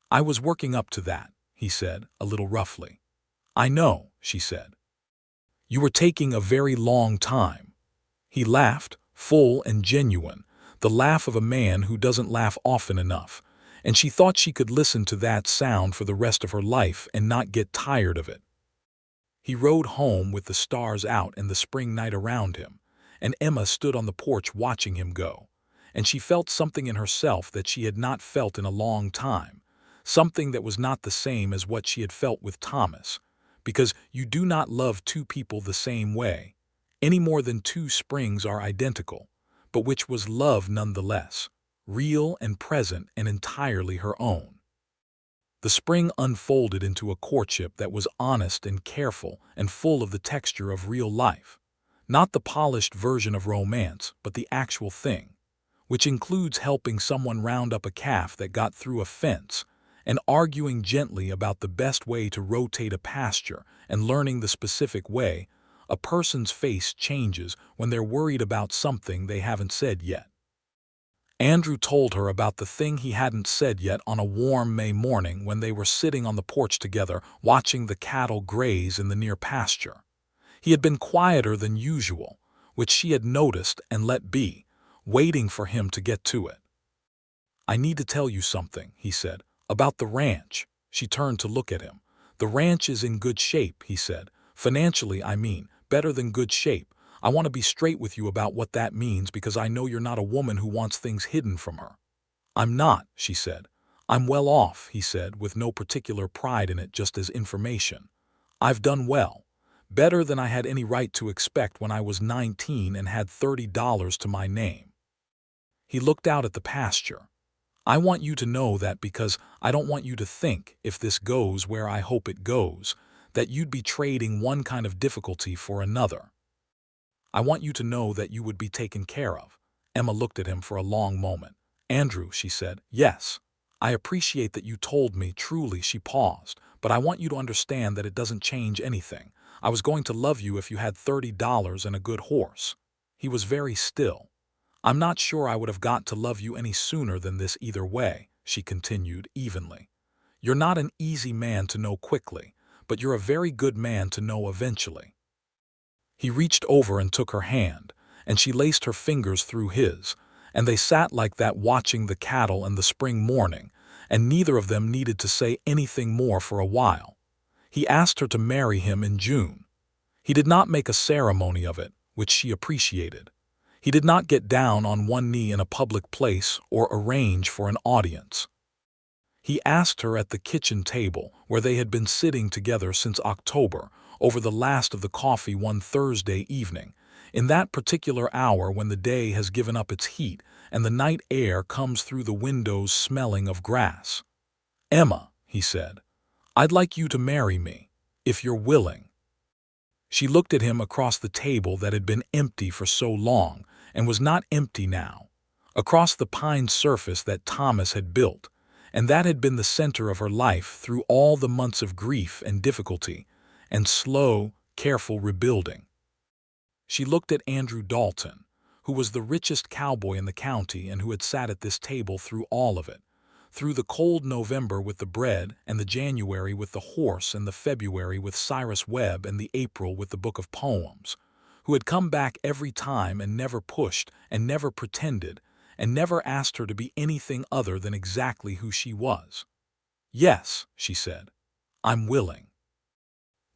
"I was working up to that," he said, a little roughly. "I know," she said. "You were taking a very long time." He laughed, full and genuine, the laugh of a man who doesn't laugh often enough, and she thought she could listen to that sound for the rest of her life and not get tired of it. He rode home with the stars out and the spring night around him, and Emma stood on the porch watching him go, and she felt something in herself that she had not felt in a long time, something that was not the same as what she had felt with Thomas, because you do not love two people the same way, any more than two springs are identical, but which was love nonetheless, real and present and entirely her own. The spring unfolded into a courtship that was honest and careful and full of the texture of real life, not the polished version of romance, but the actual thing, which includes helping someone round up a calf that got through a fence, and arguing gently about the best way to rotate a pasture and learning the specific way a person's face changes when they're worried about something they haven't said yet. Andrew told her about the thing he hadn't said yet on a warm May morning when they were sitting on the porch together watching the cattle graze in the near pasture. He had been quieter than usual, which she had noticed and let be, waiting for him to get to it. "I need to tell you something," he said, "about the ranch." She turned to look at him. "The ranch is in good shape," he said. "Financially, I mean, better than good shape. I want to be straight with you about what that means because I know you're not a woman who wants things hidden from her." "I'm not," she said. "I'm well off," he said, with no particular pride in it, just as information. "I've done well. Better than I had any right to expect when I was 19 and had $30 to my name." He looked out at the pasture. "I want you to know that because I don't want you to think, if this goes where I hope it goes, that you'd be trading one kind of difficulty for another. I want you to know that you would be taken care of." Emma looked at him for a long moment. "Andrew," she said, "yes. I appreciate that you told me, truly." She paused. "But I want you to understand that it doesn't change anything. I was going to love you if you had $30 and a good horse." He was very still. "I'm not sure I would have got to love you any sooner than this either way," she continued evenly. "You're not an easy man to know quickly, but you're a very good man to know eventually." He reached over and took her hand, and she laced her fingers through his, and they sat like that watching the cattle and the spring morning, and neither of them needed to say anything more for a while. He asked her to marry him in June. He did not make a ceremony of it, which she appreciated. He did not get down on one knee in a public place or arrange for an audience. He asked her at the kitchen table, where they had been sitting together since October, over the last of the coffee one Thursday evening, in that particular hour when the day has given up its heat and the night air comes through the windows smelling of grass. "Emma," he said, "I'd like you to marry me, if you're willing." She looked at him across the table that had been empty for so long, and was not empty now, across the pine surface that Thomas had built, and that had been the center of her life through all the months of grief and difficulty, and slow, careful rebuilding. She looked at Andrew Dalton, who was the richest cowboy in the county and who had sat at this table through all of it, through the cold November with the bread and the January with the horse and the February with Cyrus Webb and the April with the book of poems, who had come back every time and never pushed and never pretended and never asked her to be anything other than exactly who she was. "Yes," she said, "I'm willing."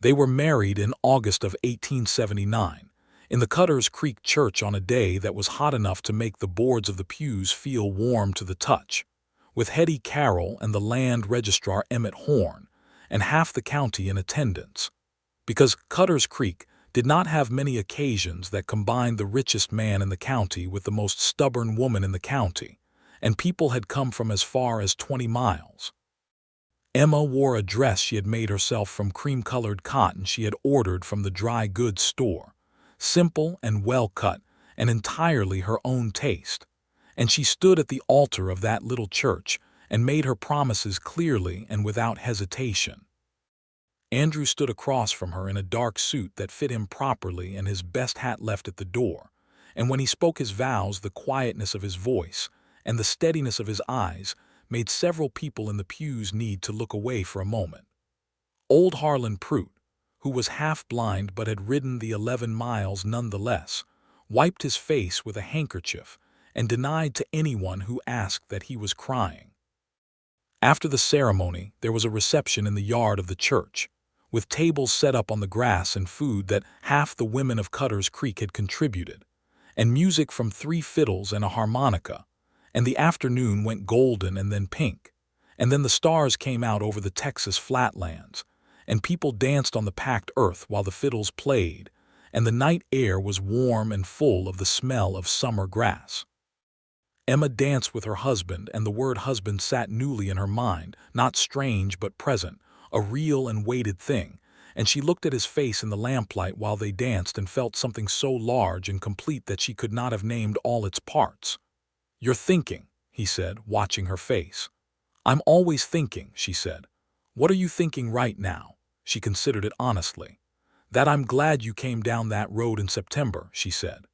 They were married in August of 1879, in the Cutter's Creek Church on a day that was hot enough to make the boards of the pews feel warm to the touch, with Hetty Carroll and the land registrar Emmett Horn, and half the county in attendance, because Cutter's Creek did not have many occasions that combined the richest man in the county with the most stubborn woman in the county, and people had come from as far as 20 miles. Emma wore a dress she had made herself from cream-colored cotton she had ordered from the dry goods store, simple and well-cut and entirely her own taste, and she stood at the altar of that little church and made her promises clearly and without hesitation. Andrew stood across from her in a dark suit that fit him properly and his best hat left at the door, and when he spoke his vows the quietness of his voice and the steadiness of his eyes made several people in the pews need to look away for a moment. Old Harlan Prout, who was half-blind but had ridden the 11 miles nonetheless, wiped his face with a handkerchief and denied to anyone who asked that he was crying. After the ceremony, there was a reception in the yard of the church, with tables set up on the grass and food that half the women of Cutter's Creek had contributed, and music from 3 fiddles and a harmonica, and the afternoon went golden and then pink, and then the stars came out over the Texas flatlands, and people danced on the packed earth while the fiddles played, and the night air was warm and full of the smell of summer grass. Emma danced with her husband, and the word husband sat newly in her mind, not strange but present, a real and weighted thing, and she looked at his face in the lamplight while they danced and felt something so large and complete that she could not have named all its parts. "You're thinking," he said, watching her face. "I'm always thinking," she said. "What are you thinking right now?" She considered it honestly. "That I'm glad you came down that road in September," she said.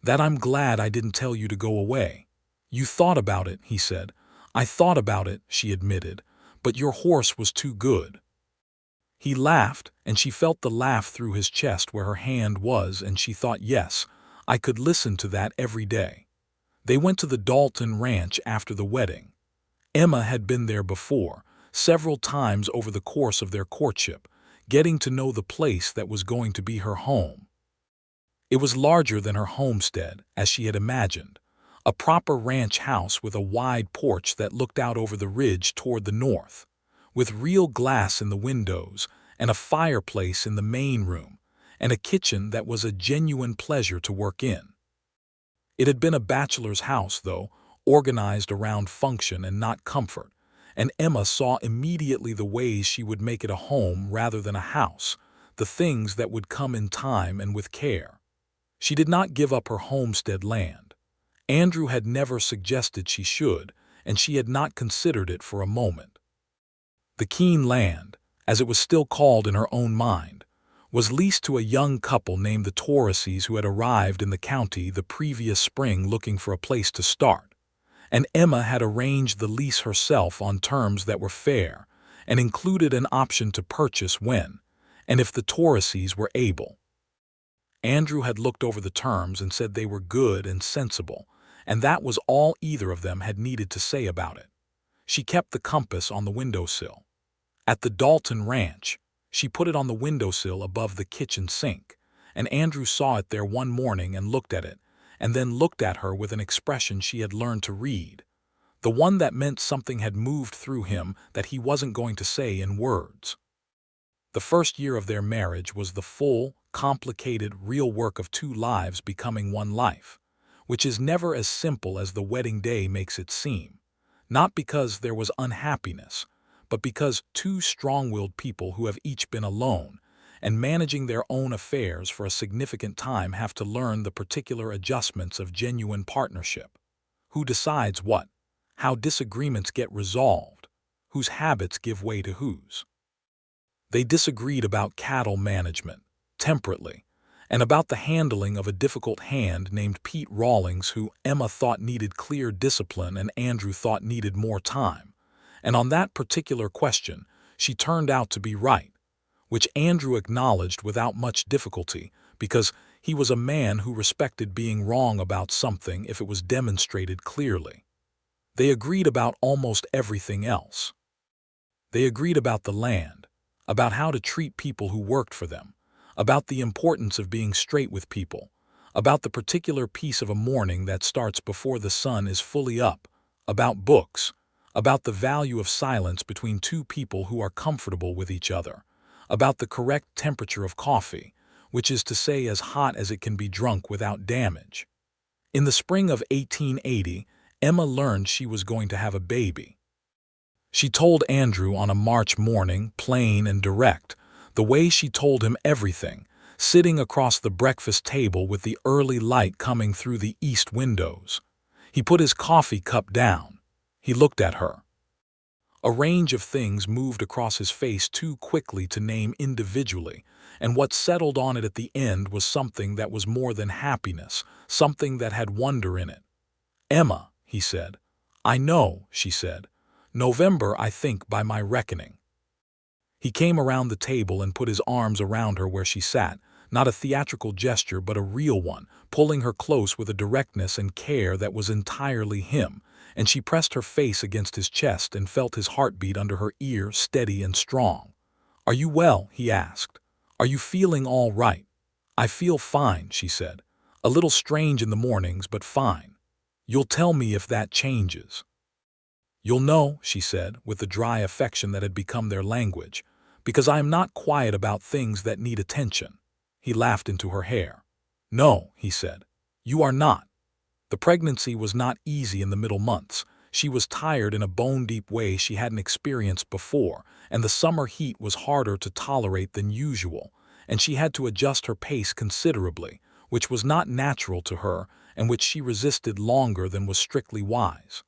"That I'm glad I didn't tell you to go away." "You thought about it," he said. "I thought about it," she admitted, "but your horse was too good." He laughed, and she felt the laugh through his chest where her hand was, and she thought, yes, I could listen to that every day. They went to the Dalton ranch after the wedding. Emma had been there before, several times over the course of their courtship, getting to know the place that was going to be her home. It was larger than her homestead, as she had imagined, a proper ranch house with a wide porch that looked out over the ridge toward the north, with real glass in the windows and a fireplace in the main room, and a kitchen that was a genuine pleasure to work in. It had been a bachelor's house, though, organized around function and not comfort, and Emma saw immediately the ways she would make it a home rather than a house, the things that would come in time and with care. She did not give up her homestead land. Andrew had never suggested she should, and she had not considered it for a moment. The Keene land, as it was still called in her own mind, was leased to a young couple named the Torreses who had arrived in the county the previous spring looking for a place to start, and Emma had arranged the lease herself on terms that were fair and included an option to purchase when, and if the Torreses were able. Andrew had looked over the terms and said they were good and sensible, and that was all either of them had needed to say about it. She kept the compass on the windowsill. At the Dalton ranch, she put it on the windowsill above the kitchen sink, and Andrew saw it there one morning and looked at it, and then looked at her with an expression she had learned to read, the one that meant something had moved through him that he wasn't going to say in words. The first year of their marriage was the full, complicated, real work of two lives becoming one life, which is never as simple as the wedding day makes it seem, not because there was unhappiness, but because two strong-willed people who have each been alone and managing their own affairs for a significant time have to learn the particular adjustments of genuine partnership. Who decides what? How disagreements get resolved? Whose habits give way to whose? They disagreed about cattle management, temperately, and about the handling of a difficult hand named Pete Rawlings who Emma thought needed clear discipline and Andrew thought needed more time. And on that particular question, she turned out to be right, which Andrew acknowledged without much difficulty because he was a man who respected being wrong about something if it was demonstrated clearly. They agreed about almost everything else. They agreed about the land, about how to treat people who worked for them, about the importance of being straight with people, about the particular piece of a morning that starts before the sun is fully up, about books, about the value of silence between two people who are comfortable with each other, about the correct temperature of coffee, which is to say as hot as it can be drunk without damage. In the spring of 1880, Emma learned she was going to have a baby. She told Andrew on a March morning, plain and direct, the way she told him everything, sitting across the breakfast table with the early light coming through the east windows. He put his coffee cup down. He looked at her. A range of things moved across his face too quickly to name individually, and what settled on it at the end was something that was more than happiness, something that had wonder in it. "Emma," he said. "I know," she said. "November, I think, by my reckoning." He came around the table and put his arms around her where she sat, not a theatrical gesture but a real one, pulling her close with a directness and care that was entirely him, and she pressed her face against his chest and felt his heartbeat under her ear, steady and strong. "Are you well?" he asked. "Are you feeling all right?" "I feel fine," she said. "A little strange in the mornings, but fine. You'll tell me if that changes." "You'll know," she said, with the dry affection that had become their language, "because I am not quiet about things that need attention." He laughed into her hair. "No," he said, "you are not." The pregnancy was not easy in the middle months. She was tired in a bone-deep way she hadn't experienced before, and the summer heat was harder to tolerate than usual, and she had to adjust her pace considerably, which was not natural to her and which she resisted longer than was strictly wise.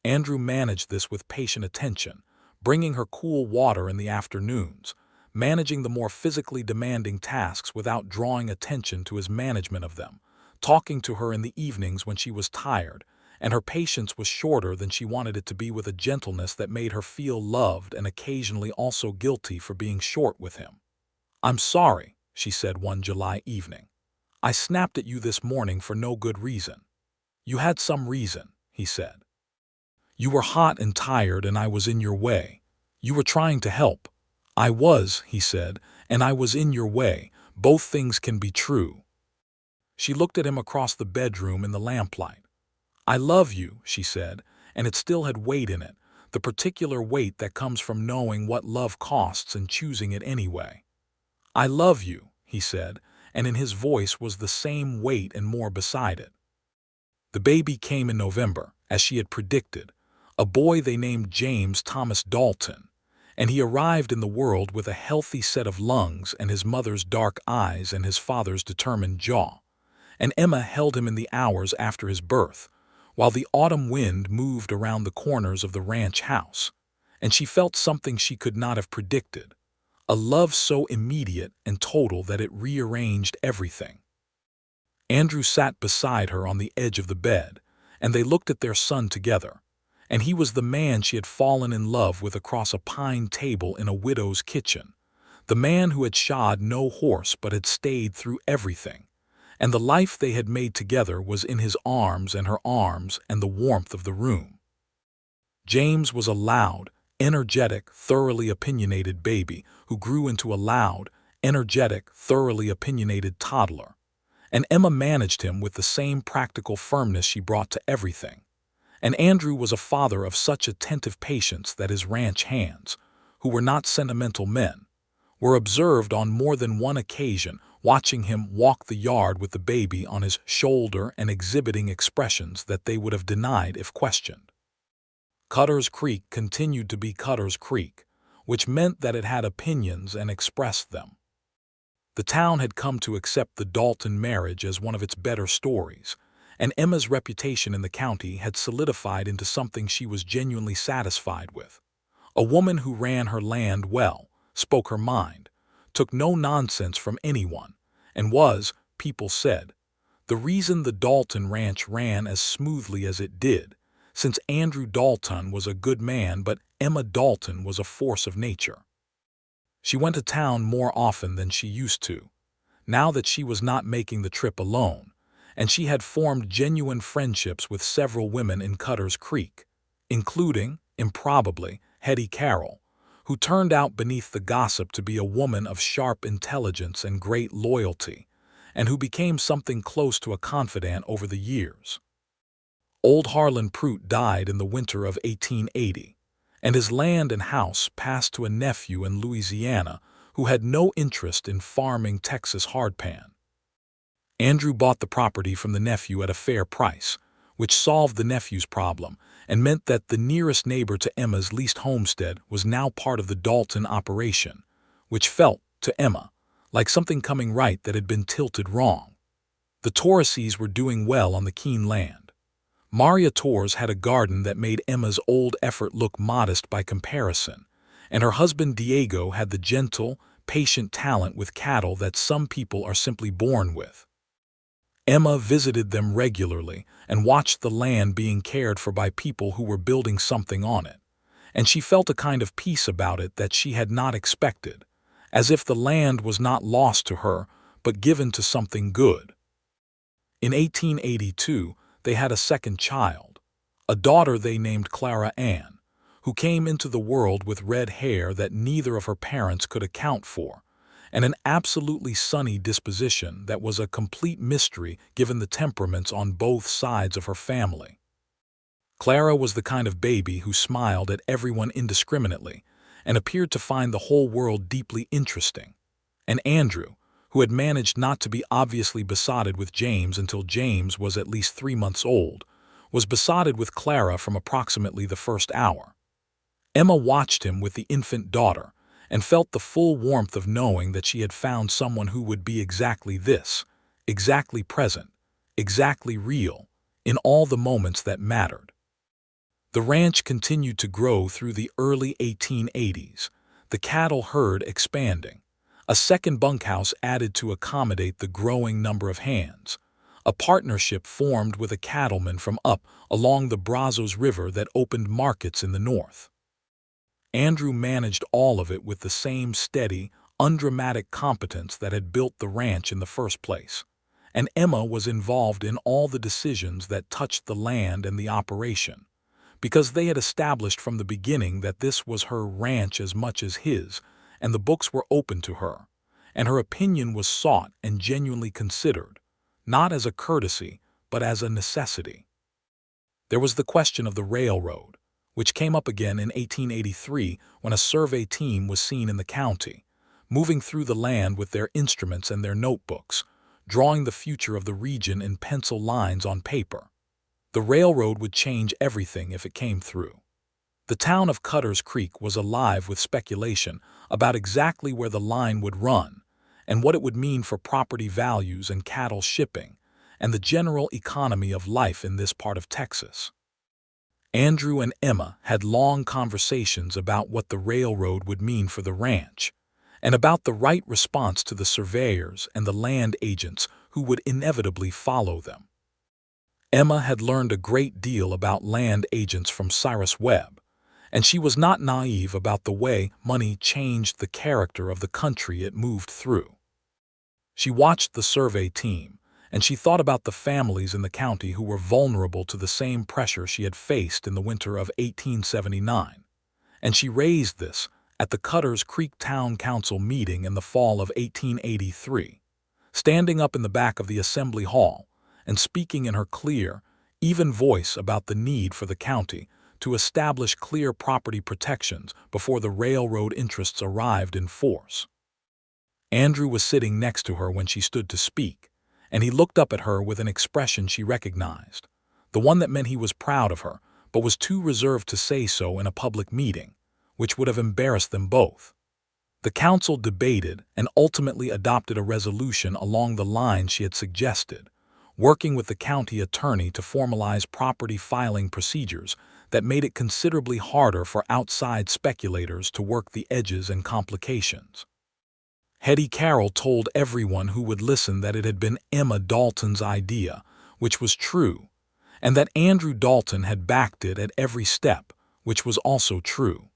Andrew managed this with patient attention, bringing her cool water in the afternoons, managing the more physically demanding tasks without drawing attention to his management of them, talking to her in the evenings when she was tired, and her patience was shorter than she wanted it to be with a gentleness that made her feel loved and occasionally also guilty for being short with him. "I'm sorry," she said one July evening. "I snapped at you this morning for no good reason." "You had some reason," he said. "You were hot and tired and I was in your way. You were trying to help." "I was," he said, "and I was in your way. Both things can be true." She looked at him across the bedroom in the lamplight. "I love you," she said, and it still had weight in it, the particular weight that comes from knowing what love costs and choosing it anyway. "I love you," he said, and in his voice was the same weight and more beside it. The baby came in November, as she had predicted, a boy they named James Thomas Dalton, and he arrived in the world with a healthy set of lungs and his mother's dark eyes and his father's determined jaw. And Emma held him in the hours after his birth, while the autumn wind moved around the corners of the ranch house, and she felt something she could not have predicted, a love so immediate and total that it rearranged everything. Andrew sat beside her on the edge of the bed, and they looked at their son together, and he was the man she had fallen in love with across a pine table in a widow's kitchen, the man who had shod no horse but had stayed through everything, and the life they had made together was in his arms and her arms and the warmth of the room. James was a loud, energetic, thoroughly opinionated baby who grew into a loud, energetic, thoroughly opinionated toddler, and Emma managed him with the same practical firmness she brought to everything. And Andrew was a father of such attentive patience that his ranch hands, who were not sentimental men, were observed on more than one occasion watching him walk the yard with the baby on his shoulder and exhibiting expressions that they would have denied if questioned. Cutter's Creek continued to be Cutter's Creek, which meant that it had opinions and expressed them. The town had come to accept the Dalton marriage as one of its better stories, and Emma's reputation in the county had solidified into something she was genuinely satisfied with. A woman who ran her land well, spoke her mind, took no nonsense from anyone, and was, people said, the reason the Dalton ranch ran as smoothly as it did, since Andrew Dalton was a good man but Emma Dalton was a force of nature. She went to town more often than she used to, now that she was not making the trip alone, and she had formed genuine friendships with several women in Cutter's Creek, including, improbably, Hetty Carroll, who turned out beneath the gossip to be a woman of sharp intelligence and great loyalty, and who became something close to a confidant over the years. Old Harlan Prout died in the winter of 1880, and his land and house passed to a nephew in Louisiana who had no interest in farming Texas hardpan. Andrew bought the property from the nephew at a fair price, which solved the nephew's problem and meant that the nearest neighbor to Emma's leased homestead was now part of the Dalton operation, which felt, to Emma, like something coming right that had been tilted wrong. The Torreses were doing well on the Keene land. Maria Torres had a garden that made Emma's old effort look modest by comparison, and her husband Diego had the gentle, patient talent with cattle that some people are simply born with. Emma visited them regularly and watched the land being cared for by people who were building something on it, and she felt a kind of peace about it that she had not expected, as if the land was not lost to her but given to something good. In 1882, they had a second child, a daughter they named Clara Ann, who came into the world with red hair that neither of her parents could account for, and an absolutely sunny disposition that was a complete mystery given the temperaments on both sides of her family. Clara was the kind of baby who smiled at everyone indiscriminately and appeared to find the whole world deeply interesting, and Andrew, who had managed not to be obviously besotted with James until James was at least 3 months old, was besotted with Clara from approximately the first hour. Emma watched him with the infant daughter and felt the full warmth of knowing that she had found someone who would be exactly this, exactly present, exactly real, in all the moments that mattered. The ranch continued to grow through the early 1880s, the cattle herd expanding, a second bunkhouse added to accommodate the growing number of hands, a partnership formed with a cattleman from up along the Brazos River that opened markets in the north. Andrew managed all of it with the same steady, undramatic competence that had built the ranch in the first place, and Emma was involved in all the decisions that touched the land and the operation, because they had established from the beginning that this was her ranch as much as his, and the books were open to her, and her opinion was sought and genuinely considered, not as a courtesy, but as a necessity. There was the question of the railroad, which came up again in 1883 when a survey team was seen in the county, moving through the land with their instruments and their notebooks, drawing the future of the region in pencil lines on paper. The railroad would change everything if it came through. The town of Cutter's Creek was alive with speculation about exactly where the line would run and what it would mean for property values and cattle shipping and the general economy of life in this part of Texas. Andrew and Emma had long conversations about what the railroad would mean for the ranch and about the right response to the surveyors and the land agents who would inevitably follow them. Emma had learned a great deal about land agents from Cyrus Webb, and she was not naive about the way money changed the character of the country it moved through. She watched the survey team, and she thought about the families in the county who were vulnerable to the same pressure she had faced in the winter of 1879, and she raised this at the Cutter's Creek Town Council meeting in the fall of 1883, standing up in the back of the Assembly Hall and speaking in her clear, even voice about the need for the county to establish clear property protections before the railroad interests arrived in force. Andrew was sitting next to her when she stood to speak, and he looked up at her with an expression she recognized, the one that meant he was proud of her, but was too reserved to say so in a public meeting, which would have embarrassed them both. The council debated and ultimately adopted a resolution along the lines she had suggested, working with the county attorney to formalize property filing procedures that made it considerably harder for outside speculators to work the edges and complications. Hetty Carroll told everyone who would listen that it had been Emma Dalton's idea, which was true, and that Andrew Dalton had backed it at every step, which was also true.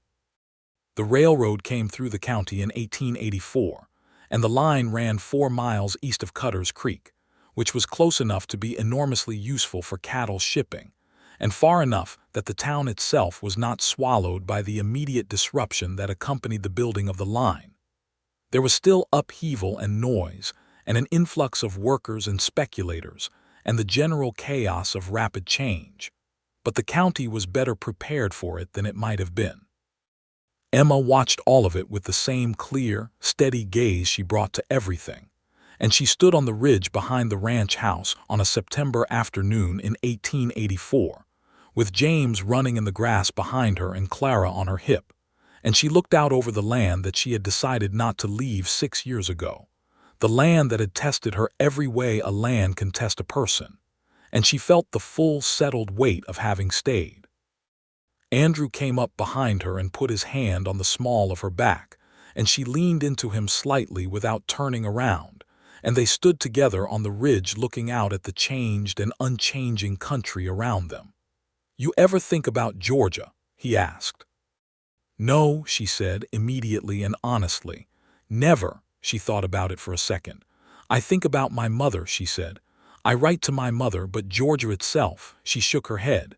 The railroad came through the county in 1884, and the line ran 4 miles east of Cutter's Creek, which was close enough to be enormously useful for cattle shipping, and far enough that the town itself was not swallowed by the immediate disruption that accompanied the building of the line. There was still upheaval and noise, and an influx of workers and speculators, and the general chaos of rapid change, but the county was better prepared for it than it might have been. Emma watched all of it with the same clear, steady gaze she brought to everything, and she stood on the ridge behind the ranch house on a September afternoon in 1884, with James running in the grass behind her and Clara on her hip, and she looked out over the land that she had decided not to leave 6 years ago, the land that had tested her every way a land can test a person, and she felt the full, settled weight of having stayed. Andrew came up behind her and put his hand on the small of her back, and she leaned into him slightly without turning around, and they stood together on the ridge looking out at the changed and unchanging country around them. "You ever think about Georgia?" he asked. "No," she said, immediately and honestly. "Never." She thought about it for a second. "I think about my mother," she said. "I write to my mother, but Georgia itself," she shook her head.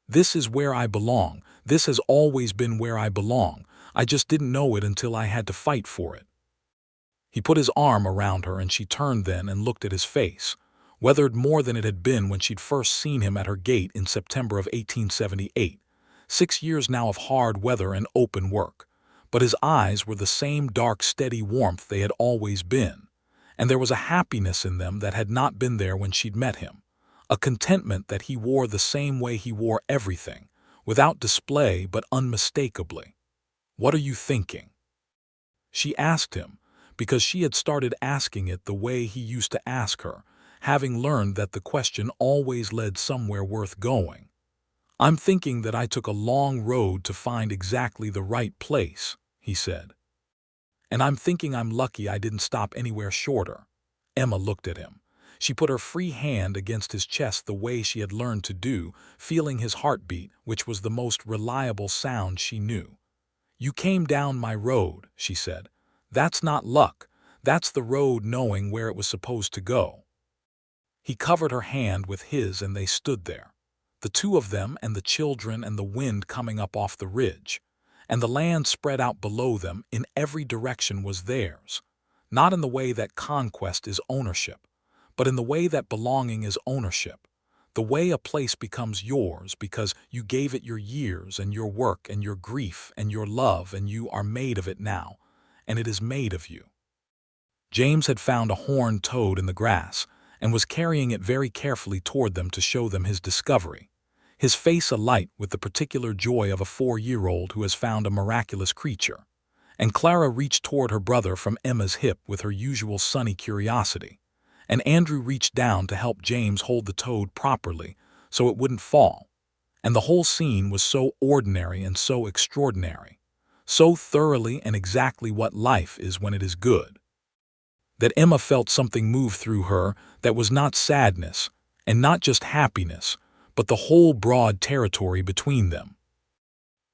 "This is where I belong. This has always been where I belong. I just didn't know it until I had to fight for it." He put his arm around her, and she turned then and looked at his face, weathered more than it had been when she'd first seen him at her gate in September of 1878. 6 years now of hard weather and open work, but his eyes were the same dark, steady warmth they had always been, and there was a happiness in them that had not been there when she'd met him, a contentment that he wore the same way he wore everything, without display but unmistakably. "What are you thinking?" She asked him, because she had started asking it the way he used to ask her, having learned that the question always led somewhere worth going. "I'm thinking that I took a long road to find exactly the right place," he said. "And I'm thinking I'm lucky I didn't stop anywhere shorter." Emma looked at him. She put her free hand against his chest the way she had learned to do, feeling his heartbeat, which was the most reliable sound she knew. "You came down my road," she said. "That's not luck. That's the road knowing where it was supposed to go." He covered her hand with his, and they stood there, the two of them and the children and the wind coming up off the ridge, and the land spread out below them in every direction was theirs, not in the way that conquest is ownership, but in the way that belonging is ownership, the way a place becomes yours because you gave it your years and your work and your grief and your love, and you are made of it now, and it is made of you. James had found a horned toad in the grass and was carrying it very carefully toward them to show them his discovery, his face alight with the particular joy of a 4-year-old who has found a miraculous creature. And Clara reached toward her brother from Emma's hip with her usual sunny curiosity, and Andrew reached down to help James hold the toad properly so it wouldn't fall. And the whole scene was so ordinary and so extraordinary, so thoroughly and exactly what life is when it is good, that Emma felt something move through her that was not sadness and not just happiness, but the whole broad territory between them.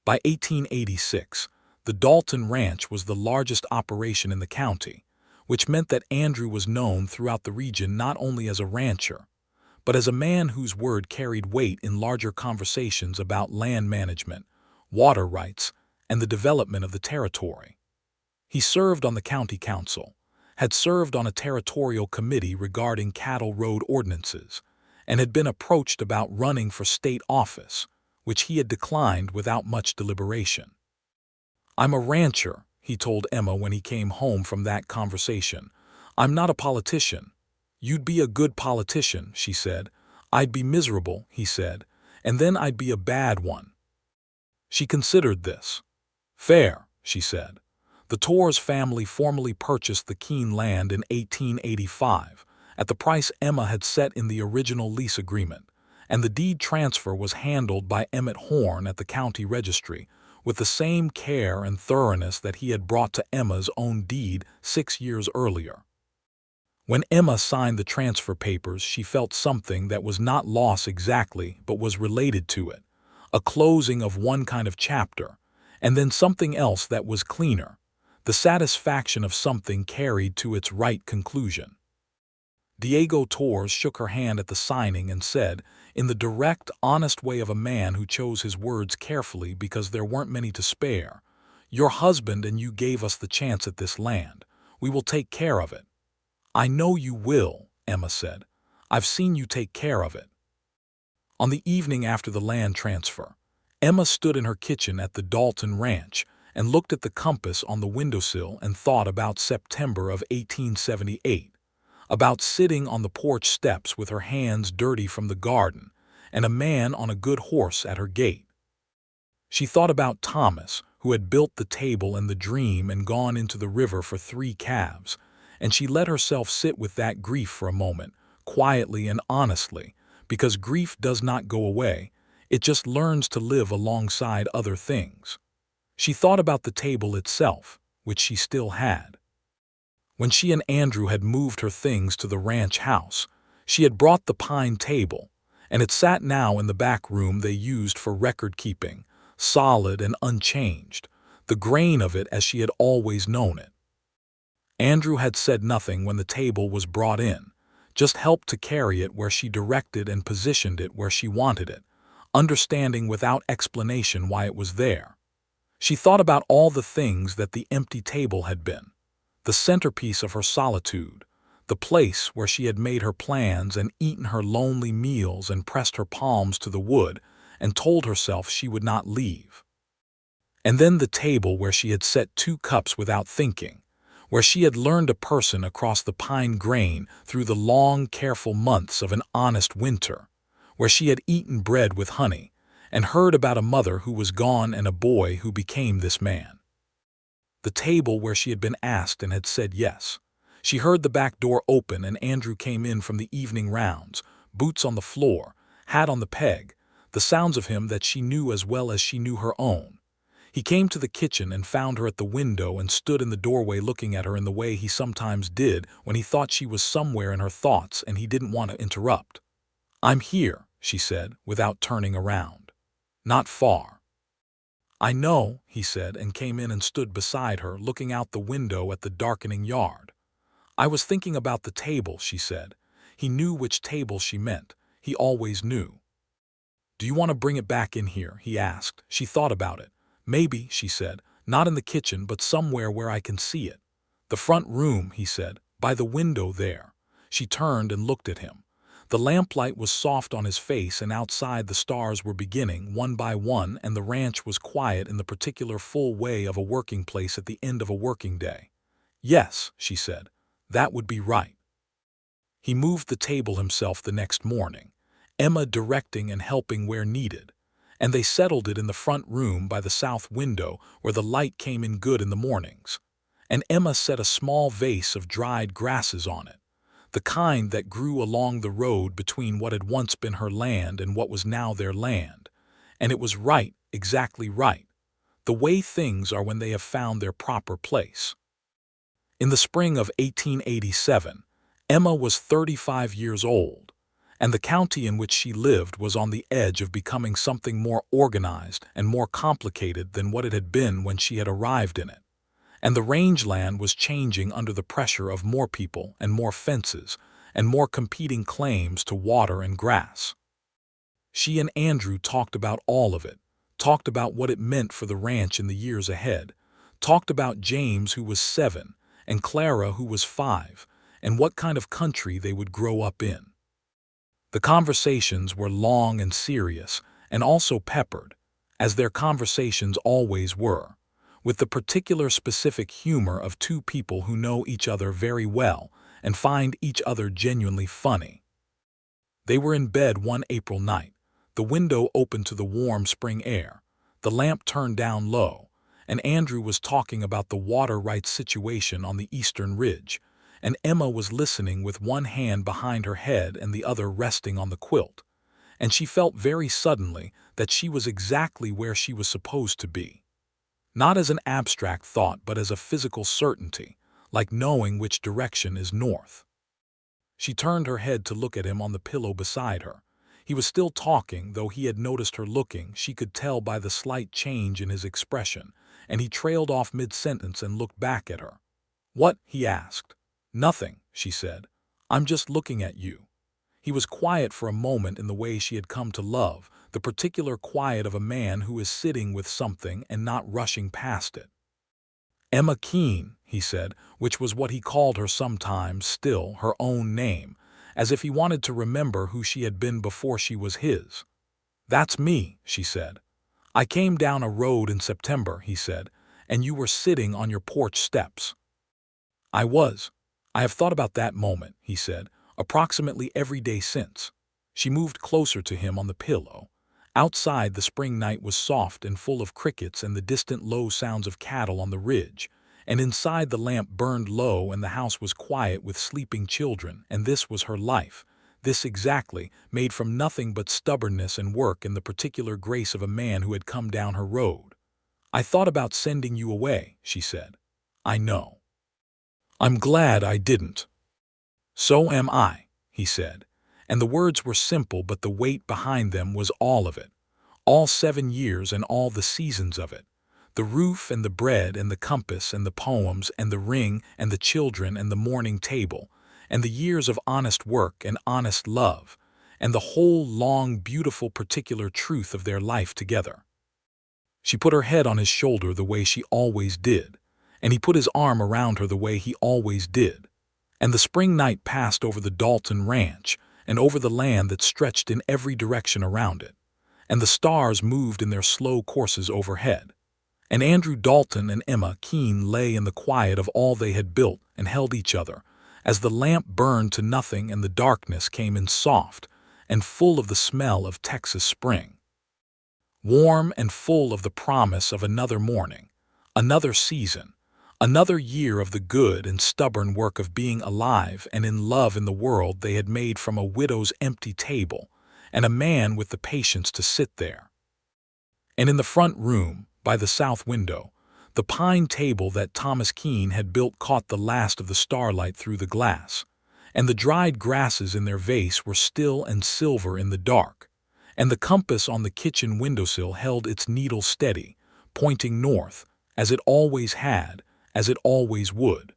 By 1886, the Dalton Ranch was the largest operation in the county, which meant that Andrew was known throughout the region not only as a rancher, but as a man whose word carried weight in larger conversations about land management, water rights, and the development of the territory. He served on the county council, had served on a territorial committee regarding cattle road ordinances, and had been approached about running for state office, which he had declined without much deliberation. "I'm a rancher," he told Emma when he came home from that conversation. "I'm not a politician." "You'd be a good politician," she said. "I'd be miserable," he said, "and then I'd be a bad one." She considered this. "Fair," she said. The Torres family formally purchased the Keene land in 1885 at the price Emma had set in the original lease agreement, and the deed transfer was handled by Emmett Horn at the county registry with the same care and thoroughness that he had brought to Emma's own deed 6 years earlier. When Emma signed the transfer papers, she felt something that was not loss exactly but was related to it, a closing of one kind of chapter, and then something else that was cleaner, the satisfaction of something carried to its right conclusion. Diego Torres shook her hand at the signing and said, in the direct, honest way of a man who chose his words carefully because there weren't many to spare, "Your husband and you gave us the chance at this land. We will take care of it." "I know you will," Emma said. "I've seen you take care of it." On the evening after the land transfer, Emma stood in her kitchen at the Dalton Ranch and looked at the compass on the windowsill and thought about September of 1878, about sitting on the porch steps with her hands dirty from the garden and a man on a good horse at her gate. She thought about Thomas, who had built the table and the dream and gone into the river for 3 calves, and she let herself sit with that grief for a moment, quietly and honestly, because grief does not go away, it just learns to live alongside other things. She thought about the table itself, which she still had. When she and Andrew had moved her things to the ranch house, she had brought the pine table, and it sat now in the back room they used for record-keeping, solid and unchanged, the grain of it as she had always known it. Andrew had said nothing when the table was brought in, just helped to carry it where she directed and positioned it where she wanted it, understanding without explanation why it was there. She thought about all the things that the empty table had been, the centerpiece of her solitude, the place where she had made her plans and eaten her lonely meals and pressed her palms to the wood and told herself she would not leave. And then the table where she had set 2 cups without thinking, where she had learned a person across the pine grain through the long, careful months of an honest winter, where she had eaten bread with honey and heard about a mother who was gone and a boy who became this man. The table where she had been asked and had said yes. She heard the back door open and Andrew came in from the evening rounds, boots on the floor, hat on the peg, the sounds of him that she knew as well as she knew her own. He came to the kitchen and found her at the window and stood in the doorway looking at her in the way he sometimes did when he thought she was somewhere in her thoughts and he didn't want to interrupt. "I'm here," she said, without turning around. "Not far." "I know," he said, and came in and stood beside her, looking out the window at the darkening yard. "I was thinking about the table," she said. He knew which table she meant. He always knew. "Do you want to bring it back in here?" he asked. She thought about it. "Maybe," she said, "not in the kitchen, but somewhere where I can see it." "The front room," he said, "by the window there." She turned and looked at him. The lamplight was soft on his face, and outside the stars were beginning, one by one, and the ranch was quiet in the particular full way of a working place at the end of a working day. "Yes," she said, "that would be right." He moved the table himself the next morning, Emma directing and helping where needed, and they settled it in the front room by the south window where the light came in good in the mornings. And Emma set a small vase of dried grasses on it, the kind that grew along the road between what had once been her land and what was now their land. And it was right, exactly right, the way things are when they have found their proper place. In the spring of 1887, Emma was 35 years old, and the county in which she lived was on the edge of becoming something more organized and more complicated than what it had been when she had arrived in it. And the rangeland was changing under the pressure of more people and more fences and more competing claims to water and grass. She and Andrew talked about all of it, talked about what it meant for the ranch in the years ahead, talked about James, who was 7, and Clara, who was 5, and what kind of country they would grow up in. The conversations were long and serious, and also peppered, as their conversations always were, with the particular specific humor of two people who know each other very well and find each other genuinely funny. They were in bed one April night, the window open to the warm spring air, the lamp turned down low, and Andrew was talking about the water rights situation on the eastern ridge, and Emma was listening with one hand behind her head and the other resting on the quilt, and she felt very suddenly that she was exactly where she was supposed to be. Not as an abstract thought, but as a physical certainty, like knowing which direction is north. She turned her head to look at him on the pillow beside her. He was still talking, though he had noticed her looking, she could tell by the slight change in his expression, and he trailed off mid-sentence and looked back at her. "What?" he asked. "Nothing," she said. "I'm just looking at you." He was quiet for a moment in the way she had come to love, the particular quiet of a man who is sitting with something and not rushing past it. "Emma Keene," he said, which was what he called her sometimes, still her own name, as if he wanted to remember who she had been before she was his. "That's me," she said. "I came down a road in September," he said, "and you were sitting on your porch steps." "I was. I have thought about that moment," he said, "approximately every day since." She moved closer to him on the pillow. Outside, the spring night was soft and full of crickets and the distant low sounds of cattle on the ridge, and inside the lamp burned low and the house was quiet with sleeping children, and this was her life, this exactly, made from nothing but stubbornness and work and the particular grace of a man who had come down her road. "I thought about sending you away," she said. "I know. I'm glad I didn't." "So am I," he said, and the words were simple, but the weight behind them was all of it, all 7 years and all the seasons of it, the roof and the bread and the compass and the poems and the ring and the children and the morning table, and the years of honest work and honest love, and the whole long, beautiful particular truth of their life together. She put her head on his shoulder the way she always did, and he put his arm around her the way he always did. And the spring night passed over the Dalton ranch and over the land that stretched in every direction around it, and the stars moved in their slow courses overhead. And Andrew Dalton and Emma Keene lay in the quiet of all they had built and held each other, as the lamp burned to nothing and the darkness came in soft and full of the smell of Texas spring. Warm and full of the promise of another morning, another season, another year of the good and stubborn work of being alive and in love in the world they had made from a widow's empty table, and a man with the patience to sit there. And in the front room, by the south window, the pine table that Thomas Keene had built caught the last of the starlight through the glass, and the dried grasses in their vase were still and silver in the dark, and the compass on the kitchen windowsill held its needle steady, pointing north, as it always had, as it always would.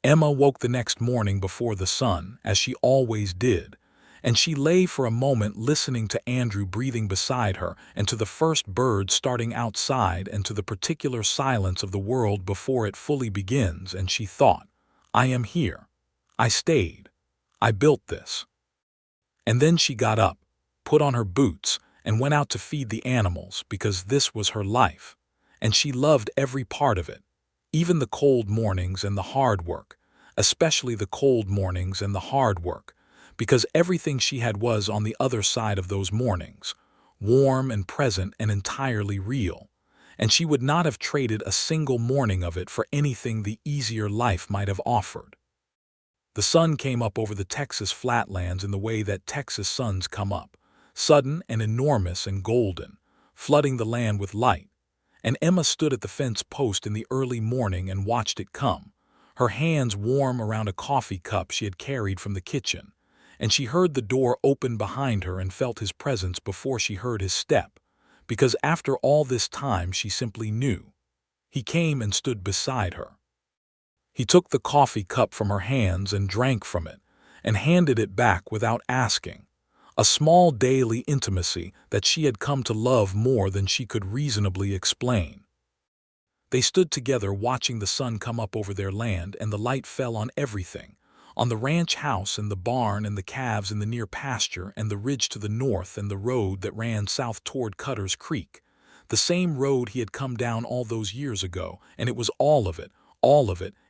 Emma woke the next morning before the sun, as she always did, and she lay for a moment listening to Andrew breathing beside her and to the first bird starting outside and to the particular silence of the world before it fully begins, and she thought, "I am here. I stayed. I built this." And then she got up, put on her boots, and went out to feed the animals because this was her life. And she loved every part of it, even the cold mornings and the hard work, especially the cold mornings and the hard work, because everything she had was on the other side of those mornings, warm and present and entirely real, and she would not have traded a single morning of it for anything the easier life might have offered. The sun came up over the Texas flatlands in the way that Texas suns come up, sudden and enormous and golden, flooding the land with light, and Emma stood at the fence post in the early morning and watched it come, her hands warm around a coffee cup she had carried from the kitchen, and she heard the door open behind her and felt his presence before she heard his step, because after all this time she simply knew. He came and stood beside her. He took the coffee cup from her hands and drank from it, and handed it back without asking, a small daily intimacy that she had come to love more than she could reasonably explain. They stood together watching the sun come up over their land, and the light fell on everything, on the ranch house and the barn and the calves in the near pasture and the ridge to the north and the road that ran south toward Cutter's Creek, the same road he had come down all those years ago, and it was all of it,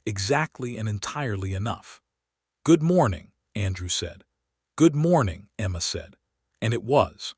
exactly and entirely enough. "Good morning," Andrew said. "Good morning," Emma said. And it was.